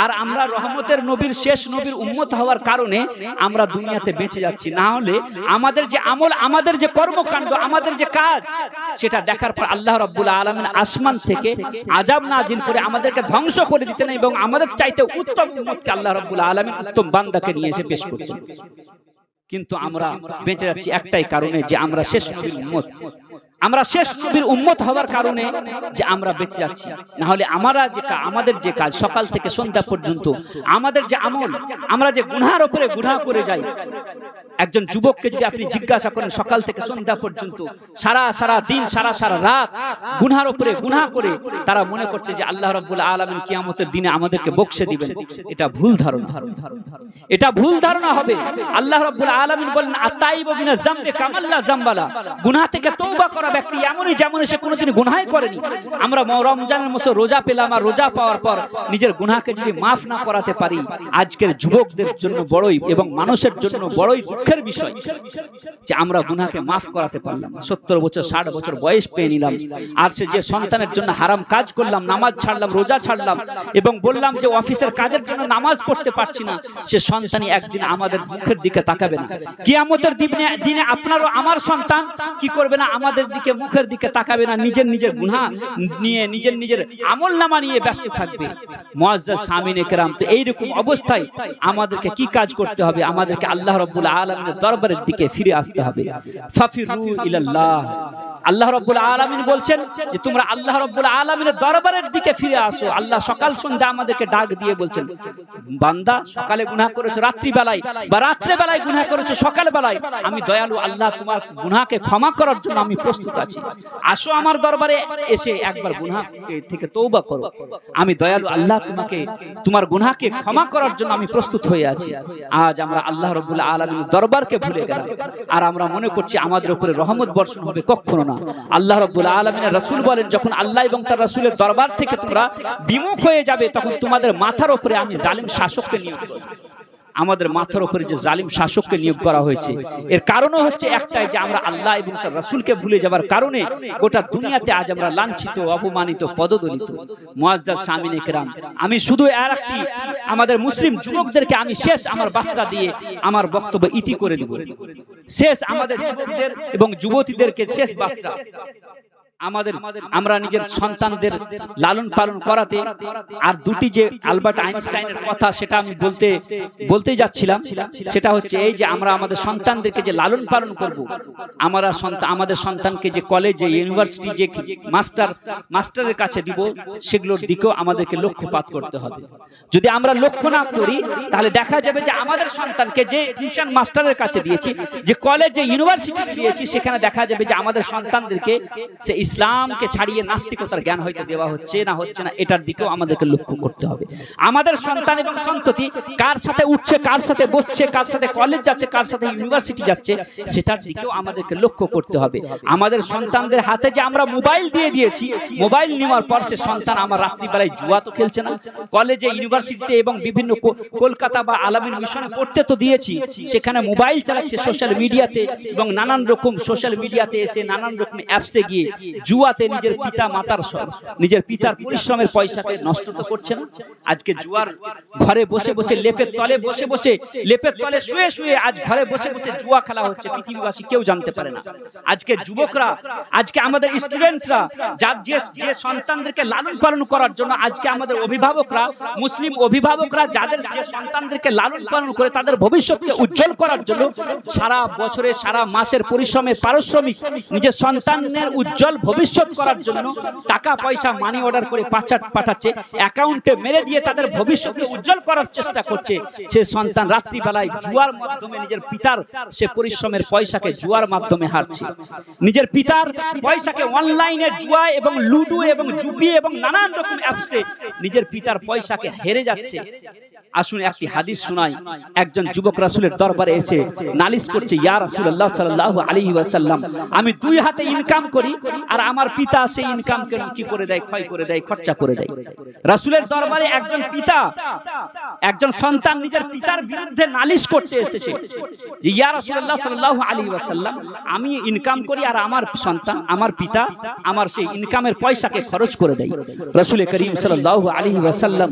A: আর আমরা রহমতের নবীর শেষ নবীর উম্মত হওয়ার কারণে আমরা দুনিয়াতে বেঁচে যাচ্ছি। না হলে আমাদের যে আমল, আমাদের যে কর্মকাণ্ড, আমাদের যে কাজ, সেটা দেখার পর আল্লাহ রাব্বুল আলামিন আসমান থেকে আযাব নাজিল করে আমাদেরকে ধ্বংস করে দিতেন এবং আমাদের চাইতে উত্তম উম্মতকে আল্লাহ রাব্বুল আলামিন উত্তম বান্দাকে নিয়ে এসে পেশ করতেন। কিন্তু আমরা বেঁচে যাচ্ছি একটাই কারণে, যে আমরা শেষ নবীর উম্মত। আমরা শেষ নবীর উম্মত হওয়ার কারণে যে আমরা বেঁচে যাচ্ছি। না হলে আমাদের যে কাজ সকাল থেকে সন্ধ্যা পর্যন্ত, আমাদের যে আমল, আমরা যে গুনাহের উপরে গুনাহ করে যাই। একজন যুবককে যদি আপনি জিজ্ঞাসা করেন সকাল থেকে সন্ধ্যা পর্যন্ত সারা দিন সারা রাত গুনাহের উপরে গুনাহ করে তারা মনে করছে যে আল্লাহ রাব্বুল আলামিন কিয়ামতের দিনে আমাদেরকে বকশে দিবেন, এটা ভুল ধারণা। এটা ভুল ধারণা হবে। আল্লাহ রাব্বুল আলামিন বলেন আতাইবু মিনাজ যামবি কামাল্লা যামবালা, গুনাহ থেকে তওবা করা ব্যক্তি এমনই যেমন সে কোনোদিন গুনাহই করেনি। আমরা রমজানের মাসে রোজা পেলাম, আর রোজা পাওয়ার পর নিজের গুনাহকে যদি মাফ না করাতে পারি, আজকের যুবকদের জন্য বড়ই এবং মানুষের জন্য বড়ই দুঃখের বিষয় যে আমরা গুনাহকে মাফ করাতে পারলাম। 70 বছর 60 বছর বয়স পেয়ে নিলাম, আর সে যে সন্তানের জন্য হারাম কাজ করলাম, নামাজ ছাড়লাম, রোজা ছাড়লাম এবং বললাম যে অফিসের কাজের জন্য নামাজ পড়তে পারছি না, সে সন্তানই একদিন আমাদের মুখের দিকে তাকাবে না। কিয়ামতের দিনে আপনারও আমার সন্তান কি করবে না, আমাদের দিকে মুখের দিকে তাকাবে না, নিজের গুনাহ নিয়ে নিজের আমলনামা নিয়ে ব্যস্ত থাকবে। মুআজ্জাজ সামিনে কেরাম, তো এইরকম অবস্থায় আমাদেরকে কি কাজ করতে হবে? আমাদেরকে আল্লাহ রাব্বুল আলামিনের দরবারের দিকে ফিরে আসতে হবে। ফাফিরু ইলাল্লাহ, আল্লাহ রাব্বুল আলামিন বলছেন যে তোমরা আল্লাহ রাব্বুল আলামিনের দরবারের দিকে ফিরে আসো। আল্লাহ সকাল সন্ধ্যা আমাদেরকে ডাক দিয়ে বলছেন, বান্দা সকালে গুনাহ করেছো, রাত্রিবেলায় বা রাত্রিবেলায় গুনাহ করেছো, সকালবেলায় আমি দয়ালু আল্লাহ তোমার গুনাহকে ক্ষমা করার জন্য আমি প্রস্তুত আছি। আসো আমার দরবারে এসে একবার গুনাহ থেকে তওবা করো, আমি দয়ালু আল্লাহ তোমার গুনাহকে ক্ষমা করার জন্য আমি প্রস্তুত হয়ে আছি। আজ আমরা আল্লাহ রাব্বুল আলামিনের দরবারকে ভুলে গেলাম, আর আমরা মনে করছি আমাদের উপরে রহমত বর্ষণ হবে। কখনো না। আল্লাহ রাব্বুল আলামিনের রাসূল বলেন, যখন আল্লাহ এবং তার রাসূলের দরবার থেকে তোমরা বিমুখ হয়ে যাবে, তখন তোমাদের মাথার উপরে আমি জালিম শাসককে নিয়োগ করব। আমাদের মাথার উপরে যে জালিম শাসককে নিয়োগ করা হয়েছে, এর কারণও হচ্ছে একটাই, যে আমরা আল্লাহ এবং তার রাসূলকে ভুলে যাবার কারণে গোটা দুনিয়াতে আজ আমরা লাঞ্ছিত, অপমানিত, পদদলিত। মুআজ্জাজ সামিনে কেরাম, আমি শুধু আর একটি আমাদের মুসলিম যুবকদেরকে আমি শেষ আমার বার্তা দিয়ে আমার বক্তব্য ইতি করে দেব। শেষ আমাদের যুবকদের এবং যুবতীদেরকে শেষ বার্তা, আমরা নিজের সন্তানদের লালন পালন করাতে, আর দুটি যে আলবার্ট আইনস্টাইনের কথা সেটা আমি বলতে যাচ্ছিলাম, সেটা হচ্ছে এই যে আমরা আমাদের সন্তানদেরকে যে লালন পালন করব, আমাদের সন্তানকে যে কলেজে, ইউনিভার্সিটি, যে মাস্টারের কাছে দিব, সেগুলোর দিকেও আমাদেরকে লক্ষ্যপাত করতে হবে। যদি আমরা লক্ষ্য না করি, তাহলে দেখা যাবে যে আমাদের সন্তানকে যে টিউশন মাস্টারের কাছে দিয়েছি, যে কলেজে, ইউনিভার্সিটি দিয়েছি, সেখানে দেখা যাবে যে আমাদের সন্তানদেরকে সে ইসলামকে ছাড়িয়ে নাস্তিকতার জ্ঞান হয়তো দেওয়া হচ্ছে না, এটার দিকেও আমাদেরকে লক্ষ্য করতে হবে। আমাদের সন্তান এবং সন্ততি কার সাথে উঠছে, কার সাথে বসছে, কার সাথে কলেজ যাচ্ছে, কার সাথে ইউনিভার্সিটি যাচ্ছে, সেটার দিকেও আমাদেরকে লক্ষ্য করতে হবে। আমাদের সন্তানদের হাতে যে আমরা মোবাইল দিয়ে দিয়েছি, মোবাইল নেওয়ার পর সে সন্তান আমার রাত্রিবেলায় জুয়া তো খেলছে না, কলেজে, ইউনিভার্সিটিতে এবং বিভিন্ন কলকাতা বা আলামিন মিশনে পড়তে তো দিয়েছি, সেখানে মোবাইল চালাচ্ছে সোশ্যাল মিডিয়াতে, এবং নানান রকম সোশ্যাল মিডিয়াতে এসে নানান রকম অ্যাপসে গিয়ে জুয়াতে নিজের পিতার পরিশ্রমের পয়সাকে নষ্ট তো করছে না। আজকে জুয়ার ঘরে বসে বসে, লেপের তলে শুয়ে আজ ঘরে বসে বসে জুয়া খেলা হচ্ছে, পৃথিবীবাসী কেউ জানতে পারে না। আজকে যুবকরা, আজকে আমাদের স্টুডেন্টসরা, যে সন্তানদেরকে লালন পালন করার জন্য আজকে আমাদের অভিভাবকরা, মুসলিম অভিভাবকরা যাদের যে সন্তানদেরকে লালন পালন করে তাদের ভবিষ্যৎকে উজ্জ্বল করার জন্য সারা বছরে, সারা মাসের পরিশ্রমের পারিশ্রমিক নিজের সন্তানের উজ্জ্বল ভবিষ্যৎ করার জন্য টাকা পয়সা মানি অর্ডার করে পাঠাচ্ছে, অ্যাকাউন্টে মেরে দিয়ে তাদের ভবিষ্যৎকে উজ্জ্বল করার চেষ্টা করছে। সে সন্তান রাত্রিবেলায় জুয়ার মাধ্যমে নিজের পিতার সে পরিশ্রমের পয়সাকে জুয়ার মাধ্যমে হারছে, নিজের পিতার পয়সাকে অনলাইনে জুয়া এবং লুডো এবং জুপি এবং নানান রকম অ্যাপসে নিজের পিতার পয়সাকে হেরে যাচ্ছে। আসুন একটি হাদিস শোনাই। একজন যুবক রাসূলের দরবারে এসে নালিশ করছে, ইয়া রাসূলুল্লাহ সাল্লাল্লাহু আলাইহি ওয়াসাল্লাম, আমি দুই হাতে ইনকাম করি আর আমার পিতা সেই ইনকামকে কি করে দেয়, ক্ষয় করে দেয়, খরচা করে দেয়। রাসূলের দরবারে একজন পিতা, একজন সন্তান নিজের পিতার বিরুদ্ধে নালিশ করতে এসেছে যে ইয়া রাসূলুল্লাহ সাল্লাল্লাহু আলাইহি ওয়াসাল্লাম, আমি ইনকাম করি আর আমার সন্তান, আমার পিতা আমার সেই ইনকামের পয়সাকে খরচ করে দেয়। রাসূল করিম সাল্লাল্লাহু আলাইহি ওয়াসাল্লাম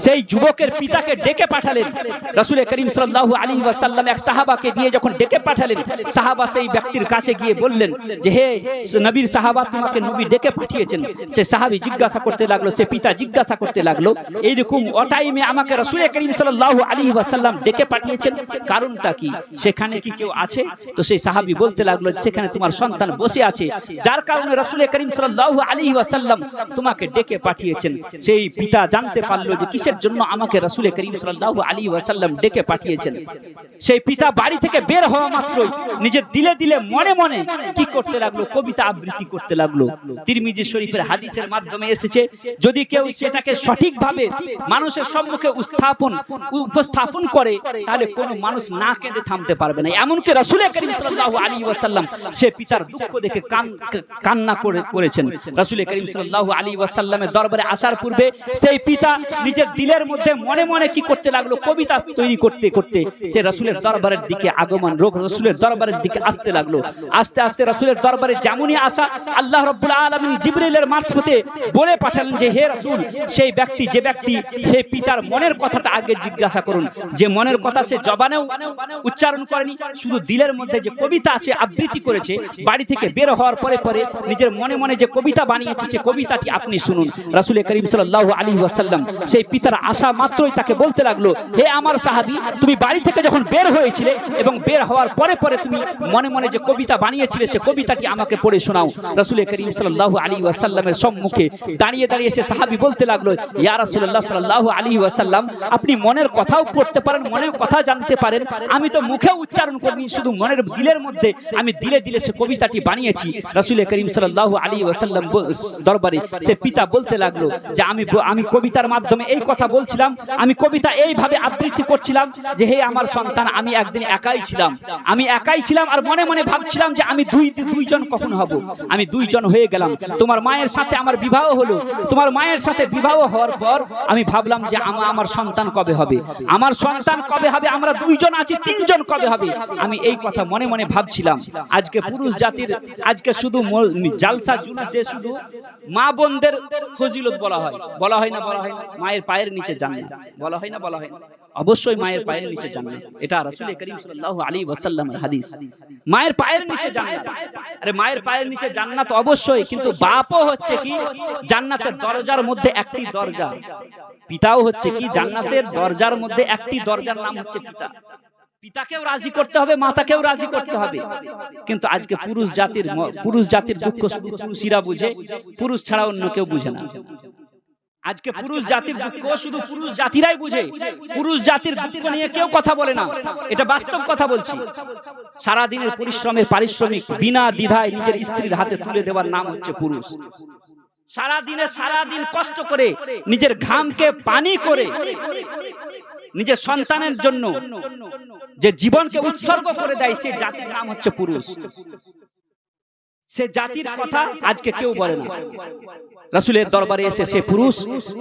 A: সেই যুবকের পিতাকে ডেকে পাঠালেন। রাসূল করিম সাল্লাল্লাহু আলাইহি ওয়াসাল্লাম এক সাহাবাকে দিয়ে যখন ডেকে পাঠালেন, সাহাবা সেই ব্যক্তির কাছে গিয়ে বললেন যে হে নবীর সাহাবা, তোমাকে নবী ডেকে পাঠিয়েছেন। সে সাহাবী জিজ্ঞাসা করতে লাগলো, সে পিতা জিজ্ঞাসা করতে লাগলো, এইরকম অটাইমে আমাকে রাসূল করিম সাল্লাল্লাহু আলাইহি ওয়াসাল্লাম ডেকে পাঠিয়েছেন, কারণটা কি? সেখানে কি কেউ আছে? তো সেই সাহাবী বলতে লাগলো, সেখানে তোমার সন্তান বসে আছে, যার কারণে রাসূল করিম সাল্লাল্লাহু আলাইহি ওয়াসাল্লাম তোমাকে ডেকে পাঠিয়েছেন। সেই পিতা জানতে পারলো যে কিসের জন্য আমাকে রাসূল করিম সাল্লাল্লাহু আলাইহি ওয়াসাল্লাম ডেকে পাঠিয়েছেন। সেই পিতা বাড়ি থেকে বের হওয়া মাত্রই নিজের দিলে দিলে মনে মনে কি করতে লাগলো, কবিতা আবৃত্তি করতে লাগলো। তিরমিজি শরীফের হাদিসের মাধ্যমে এসেছে, যদি কেউ সেটাকে সঠিকভাবে মানুষের সম্মুখে উপস্থাপন করে তাহলে কোনো মানুষ না কেঁদে থামতে পারবে না। এমনকি রাসূল করিম সাল্লাল্লাহু আলাইহি ওয়াসাল্লাম সে পিতার দুঃখ দেখে কান্না করেছেন। রাসূল করিম সাল্লাল্লাহু আলাইহি ওয়াসাল্লামের দরবারে আসার পূর্বে সেই পিতা নিজের দিলের মধ্যে মনে মনে কি করতে লাগলো, কবিতা তৈরি করতে করতে সে রাসূলের দরবারের দিকে আগমন, রাসূলের দরবারের দিকে আসতে লাগলো। আস্তে আস্তে রাসূলের দরবারে যেমনই আসা, আল্লাহ রাব্বুল আলামিন জিবরিলের মারফতে বলে পাঠালেন যে হে রাসূল, সেই ব্যক্তি যে ব্যক্তি সেই পিতার মনের কথাটা আগে জিজ্ঞাসা করুন, যে মনের কথা সে জবানেও উচ্চারণ করেনি, শুধু দিলের মধ্যে যে কবিতা আছে আবৃত্তি করেছে, বাড়ি থেকে বের হওয়ার পরে পরে নিজের মনে মনে যে কবিতা বানিয়েছে সে কবিতাটি আপনি শুনুন। রাসূল করিম সাল্লাল্লাহু আলাইহি ওয়াসাল্লাম সেই পিতার আসা মাত্রই তাকে বলতে লাগলো, হে আমার সাহাবী, তুমি বাড়ি থেকে যখন বের হয়েছিলে এবং বের হওয়ার পরে পরে তুমি মনে মনে যে কবিতা বানিয়েছিলে সে কবিতাটি আমাকে পড়ে শোনাও। রাসূল করিম সাল্লাল্লাহু আলাইহি ওয়াসাল্লামের সম্মুখে দাঁড়িয়ে দাঁড়িয়ে সে সাহাবী বলতে লাগলো, ইয়া রাসূলুল্লাহ সাল্লাল্লাহু আলাইহি ওয়াসাল্লাম, আপনি মনের কথাও পড়তে পারেন, মনের কথা জানতে পারেন, আমি তো মুখে উচ্চারণ করিনি, শুধু মনের দিলের মধ্যে আমি দিলে দিলে সে কবিতাটি বানিয়েছি। রাসূল করিম সাল্লাল্লাহু আলাইহি ওয়াসাল্লাম দরবারে সে পিতা বলতে লাগলো যে আমি কবিতার মাধ্যমে এই কথা বলছিলাম, আমি কবিতা এইভাবে আবৃত্তি করছিলাম যে হে আমার সন্তান, আমি একদিন একাই ছিলাম আর মনে মনে ভাবছিলাম যে আমি দুইজন কখন হব, আমি দুইজন হয়ে গেলাম। তোমার মায়ের সাথে আমার বিবাহ হলো, তোমার মায়ের সাথে বিবাহ হওয়ার পর আমি ভাবলাম যে আমার সন্তান কবে হবে, আমার সন্তান কবে হবে, আমরা দুইজন আছি, তিনজন কবে হবে, আমি এই কথা মনে মনে ভাবছিলাম। আজকে পুরুষ জাতির আজকে শুধু জালসা জুলুসে শুধু মা বোনদের ফজিলত বলা হয় না, মায়ের পায়ের নিচে জান্নাত বলা হয় না, অবশ্যই মায়ের পায়ের নিচে জান্নাত, এটা রাসূল করিম সাল্লাল্লাহু আলাইহি ওয়াসাল্লামের হাদিস। মায়ের পায়ের নিচে জান্নাত, আরে মায়ের পায়ের নিচে জান্নাত অবশ্যই, কিন্তু বাপও হচ্ছে কি জান্নাতের দরজার মধ্যে একটি দরজা, পিতাও হচ্ছে কি জান্নাতের দরজার মধ্যে একটি দরজার নাম হচ্ছে পিতা। পিতাকেও রাজি করতে হবে, মাতাকেও রাজি করতে হবে। কিন্তু আজকে পুরুষ জাতির দুঃখ শুধু পুরুষেরা বুঝে, পুরুষ ছাড়া অন্য কেউ বুঝে না। আজকে পুরুষ জাতির দুঃখ শুধু পুরুষ জাতিরাই বুঝে, পুরুষ জাতির দুঃখ নিয়ে কেউ কথা বলে না, এটা বাস্তব কথা বলছি। সারা দিনের পরিশ্রমের পারিশ্রমিক বিনা দ্বিধায় নিজের স্ত্রীর হাতে তুলে দেওয়ার নাম হচ্ছে পুরুষ। সারাদিন কষ্ট করে নিজের ঘামকে পানি করে নিজের সন্তানের জন্য যে জীবনকে উৎসর্গ করে দেয়, সে জাতির নাম হচ্ছে পুরুষ। সে জাতির কথা আজকে কেউ বলে না। রাসূলের দরবারে এসে সে পুরুষ,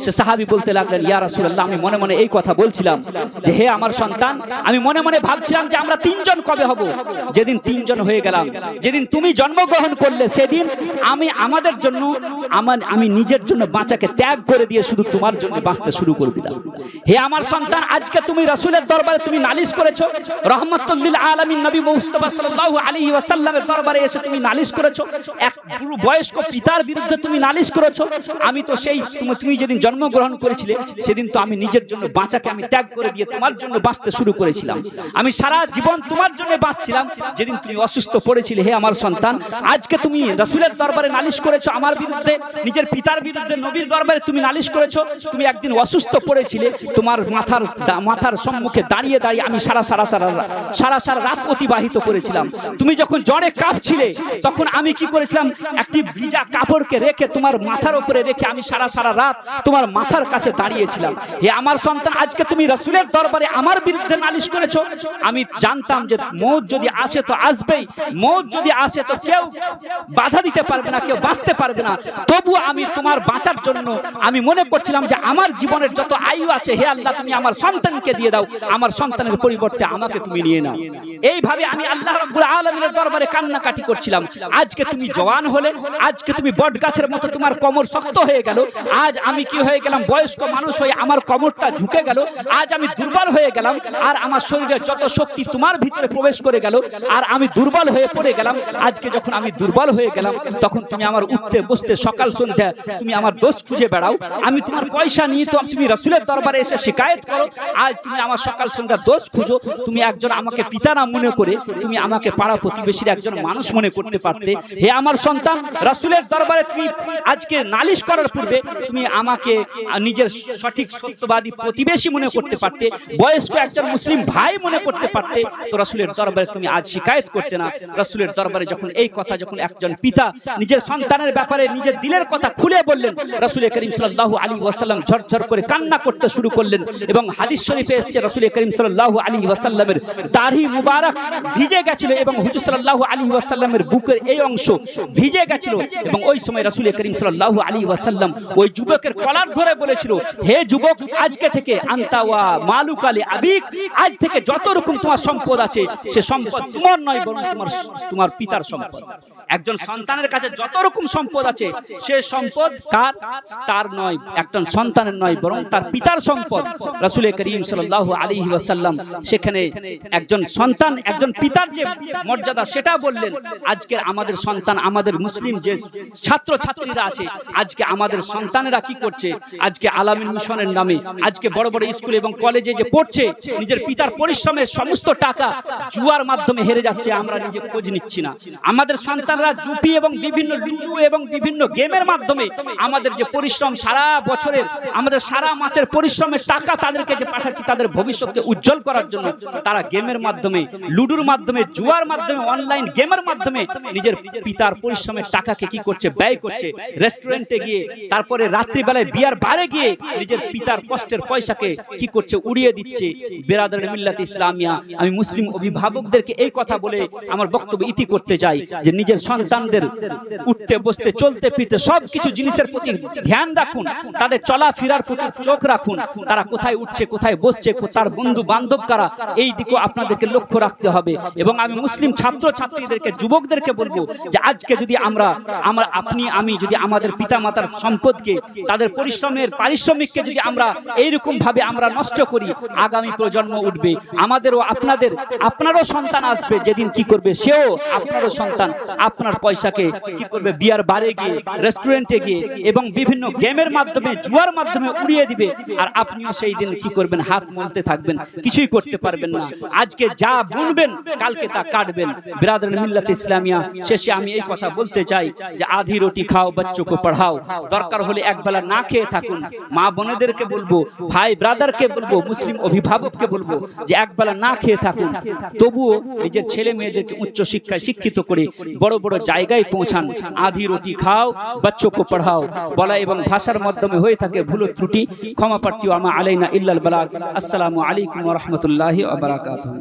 A: সে সাহাবী বলতে লাগলেন, ইয়া রাসূলুল্লাহ, আমি মনে মনে এই কথা বলছিলাম যে হে আমার সন্তান, আমি মনে মনে ভাবছিলাম যে আমরা তিনজন কবে হব। যেদিন তিনজন হয়ে গেলাম, যেদিন তুমি জন্মগ্রহণ করলে, সেদিন আমাদের জন্য আমি নিজের জন্য বাঁচাকে ত্যাগ করে দিয়ে শুধু তোমার জন্য বাঁচতে শুরু করে দিলাম। হে আমার সন্তান, আজকে তুমি রাসূলের দরবারে তুমি নালিশ করেছো, রাহমাতুল লিল আলামিন নবী মুস্তাফা সাল্লাল্লাহু আলাইহি ওয়াসাল্লামের দরবারে এসে তুমি নালিশ করেছো, এক পুরো বয়স্ক পিতার বিরুদ্ধে তুমি নালিশ করেছো। আমি তো সেই তুমি যেদিন জন্মগ্রহণ করেছিলে সেদিন তো আমি নিজের জন্য বাঁচাকে আমি ত্যাগ করে দিয়ে তোমার জন্য বাঁচতে শুরু করেছিলাম। আমি সারা জীবন তোমার জন্য বাঁচছিলাম। যেদিন তুমি অসুস্থ পড়েছিলে, হে আমার সন্তান, আজকে তুমি রাসূলের দরবারে নালিশ করেছো আমার বিরুদ্ধে, নিজের পিতার বিরুদ্ধে নবীর দরবারে তুমি নালিশ করেছো। তুমি একদিন অসুস্থ পড়েছিলে, তোমার মাথার সম্মুখে দাঁড়িয়ে দাঁড়িয়ে আমি সারা রাত অতিবাহিত করেছিলাম। তুমি যখন জ্বরে কাঁপছিলে তখন আমি কি করেছিলাম, একটি ভিজা কাপড়কে রেখে তোমার মাথা মাথার উপরে রেখে আমি সারা রাত তোমার মাথার কাছে দাঁড়িয়েছিলাম। হে আমার সন্তান, আজকে তুমি রাসূলের দরবারে আমার বিরুদ্ধে নালিশ করেছো। আমি জানতাম যে মওত যদি আসে তো আসবেই, মওত যদি আসে তো কেউ বাধা দিতে পারবে না, কেউ বাঁচতে পারবে না। তবু আমি তোমার বাঁচার জন্য আমি মনে করছিলাম যে আমার জীবনের যত আয়ু আছে, হে আল্লাহ তুমি আমার সন্তানকে দিয়ে দাও, আমার সন্তানের পরিবর্তে আমাকে তুমি নিয়ে নাও। এইভাবে আমি আল্লাহ রাব্বুল আলামিনের দরবারে কান্নাকাটি করছিলাম। আজকে তুমি জওয়ান হলে, আজকে তুমি বট গাছের মতো তোমার কোমর শক্ত হয়ে গেল। আজ আমি কি হয়ে গেলাম, বয়স্ক মানুষ হয়ে আমার কোমরটা ঝুঁকে গেল। আজ আমি দুর্বল হয়ে গেলাম, আর আমার শরীরে যত শক্তি তোমার ভিতরে প্রবেশ করে গেল, আর আমি দুর্বল হয়ে পড়ে গেলাম। আজকে যখন আমি দুর্বল হয়ে গেলাম, তখন তুমি আমার উঠতে বসতে সকাল সন্ধ্যা তুমি আমার দোষ খুঁজে বেড়াও। আমি তোমার পয়সা নিয়ে তো তুমি রাসূলের দরবারে এসে শিকায়েত করো। আজ তুমি আমার সকাল সন্ধ্যা দোষ খুঁজো। তুমি একজন আমাকে পিতা না মনে করে তুমি আমাকে পাড়া প্রতিবেশীর একজন মানুষ মনে করতে পারতে। হে আমার সন্তান, রাসূলের দরবারে তুমি আজকে নালিশ করার পূর্বে তুমি আমাকে নিজের সঠিক সত্যবাদী প্রতিবেশী মনে করতে পারতে, বয়স্ক একজন মুসলিম ভাই মনে করতে পারতে। তো রাসূলের দরবারে তুমি আজ শিকায়েত করতে না। রাসূলের দরবারে যখন এই কথা, যখন একজন পিতা নিজের সন্তানের ব্যাপারে নিজের দিলের কথা খুলে বললেন, রাসূল করিম সাল্লাল্লাহু আলাইহি ওয়াসাল্লাম ঝরঝর করে কান্না করতে শুরু করলেন। এবং হাদিস শরীফে এসেছে রাসূল করিম সাল্লাল্লাহু আলাইহি ওয়াসাল্লামের দাড়ি মুবারক ভিজে গেছিল এবং হুজুর সাল্লাল্লাহু আলাইহি ওয়াসাল্লামের বুকের এই অংশ ভিজে গেছিল। এবং ওই সময় রাসূল করিম সাল্লাল্লাহু আলাইহি ওয়াসাল্লাম ওই যুবকের কলার ধরে বলেছিল, হে যুবক, আজকে থেকে আনতা ওয়া মালুক আলি আবিক, আজ থেকে যত রকম তোমার সম্পদ আছে সে সম্পদ তোমার নয়, বরং তোমার পিতার সম্পদ। একজন সন্তানের কাছে যত রকম সম্পদ আছে সে সম্পদ কার? তার নয়, একজন সন্তানের নয়, বরং তার পিতার সম্পদ। রাসূল করিম সাল্লাল্লাহু আলাইহি ওয়াসাল্লাম সেখানে একজন সন্তান, একজন পিতার যে মর্যাদা সেটা বললেন। আজকে আমাদের সন্তান, আমাদের মুসলিম যে ছাত্র ছাত্রীরা আছে, আজকে আমাদের সন্তানেরা কি করছে? আজকে আলামিন মিশনের নামে আজকে বড় বড় স্কুল এবং কলেজে যে পড়ছে, নিজের পিতার পরিশ্রমের সমস্ত টাকা জুয়ার মাধ্যমে হেরে যাচ্ছে। আমরা নিজে খোঁজ নিচ্ছি না। আমাদের সন্তানরা জুপি এবং বিভিন্ন লুডু এবং বিভিন্ন গেমের মাধ্যমে আমাদের যে পরিশ্রম সারা বছরের, আমাদের সারা মাসের পরিশ্রমের টাকা তাদেরকে যে পাঠাচ্ছি তাদের ভবিষ্যৎকে উজ্জ্বল করার জন্য, তারা গেমের মাধ্যমে, লুডুর মাধ্যমে, জুয়ার মাধ্যমে, অনলাইন গেমের মাধ্যমে নিজের পিতার পরিশ্রমের টাকাকে কি করছে? ব্যয় করছে। রেস্টুরেন্টে গিয়ে, তারপরে রাত্রিবেলায় বিয়ার বারে গিয়ে নিজের পিতার কষ্টের পয়সাকে কি করছে? উড়িয়ে দিচ্ছে। বেরাদার মিল্লাত ইসলামিয়া, আমি মুসলিম অভিভাবকদেরকে এই কথা বলে আমার বক্তব্য ইতি করতে চাই যে নিজের সন্তানদের উঠতে বসতে চলতে ফিরতে সবকিছু জিনিসের প্রতি ধ্যান রাখুন, তাদের চলাফেরার প্রতি চোখ রাখুন, তারা কোথায় উঠছে, কোথায় বসছে, তার বন্ধু বান্ধব কারা, এই দিকেও আপনাদেরকে লক্ষ্য রাখতে হবে। এবং আমি মুসলিম ছাত্র ছাত্রীদেরকে, যুবকদেরকে বলবো যে আজকে যদি আমি যদি আমাদের পিতা মাতার সম্পদকে, তাদের পরিশ্রমের পারিশ্রমিককে যদি আমরা এইরকম ভাবে আমরা নষ্ট করি, আগামী প্রজন্ম উঠবে, আমাদেরও আপনারও সন্তান আসবে, যেদিন কি করবে? সেও আপনারও সন্তান আপনার পয়সাকে কি করবে? বিয়ার বারে গিয়ে, রেস্টুরেন্টে গিয়ে এবং বিভিন্ন গেমের মাধ্যমে, জুয়ার মাধ্যমে উড়িয়ে দিবে। আর আপনিও সেই দিন কি করবেন? হাত মলতে থাকবেন, কিছুই করতে পারবেন না। আজকে যা বুনবেন কালকে তা কাটবেন। বিরাদর মিল্লাত ইসলামিয়া, শেষে আমি এই কথা বলতে চাই যে আধি রুটি খাও, বাচ্চাকে পড়াও, দরকার হলে একবেলা না খেয়ে থাকুন। মা বোনেদেরকে বলবো, ভাই ব্রাদারকে বলবো, মুসলিম অভিভাবককে বলবো যে একবেলা না খেয়ে থাকুন, তবুও নিজের ছেলে মেয়েদেরকে উচ্চ শিক্ষায় শিক্ষিত করে বড় বড় জায়গায় পৌঁছান। আধি রুটি খাও, বাচ্চাকে পড়াও বলা এবং ভাষার মাধ্যমে হয়ে থাকে ভুল ত্রুটি, ক্ষমা প্রার্থী আমা আলাইনা ইল্লাল বালাগ। আসসালামু আলাইকুম ওয়া রাহমাতুল্লাহি ওয়া বারাকাতুহু।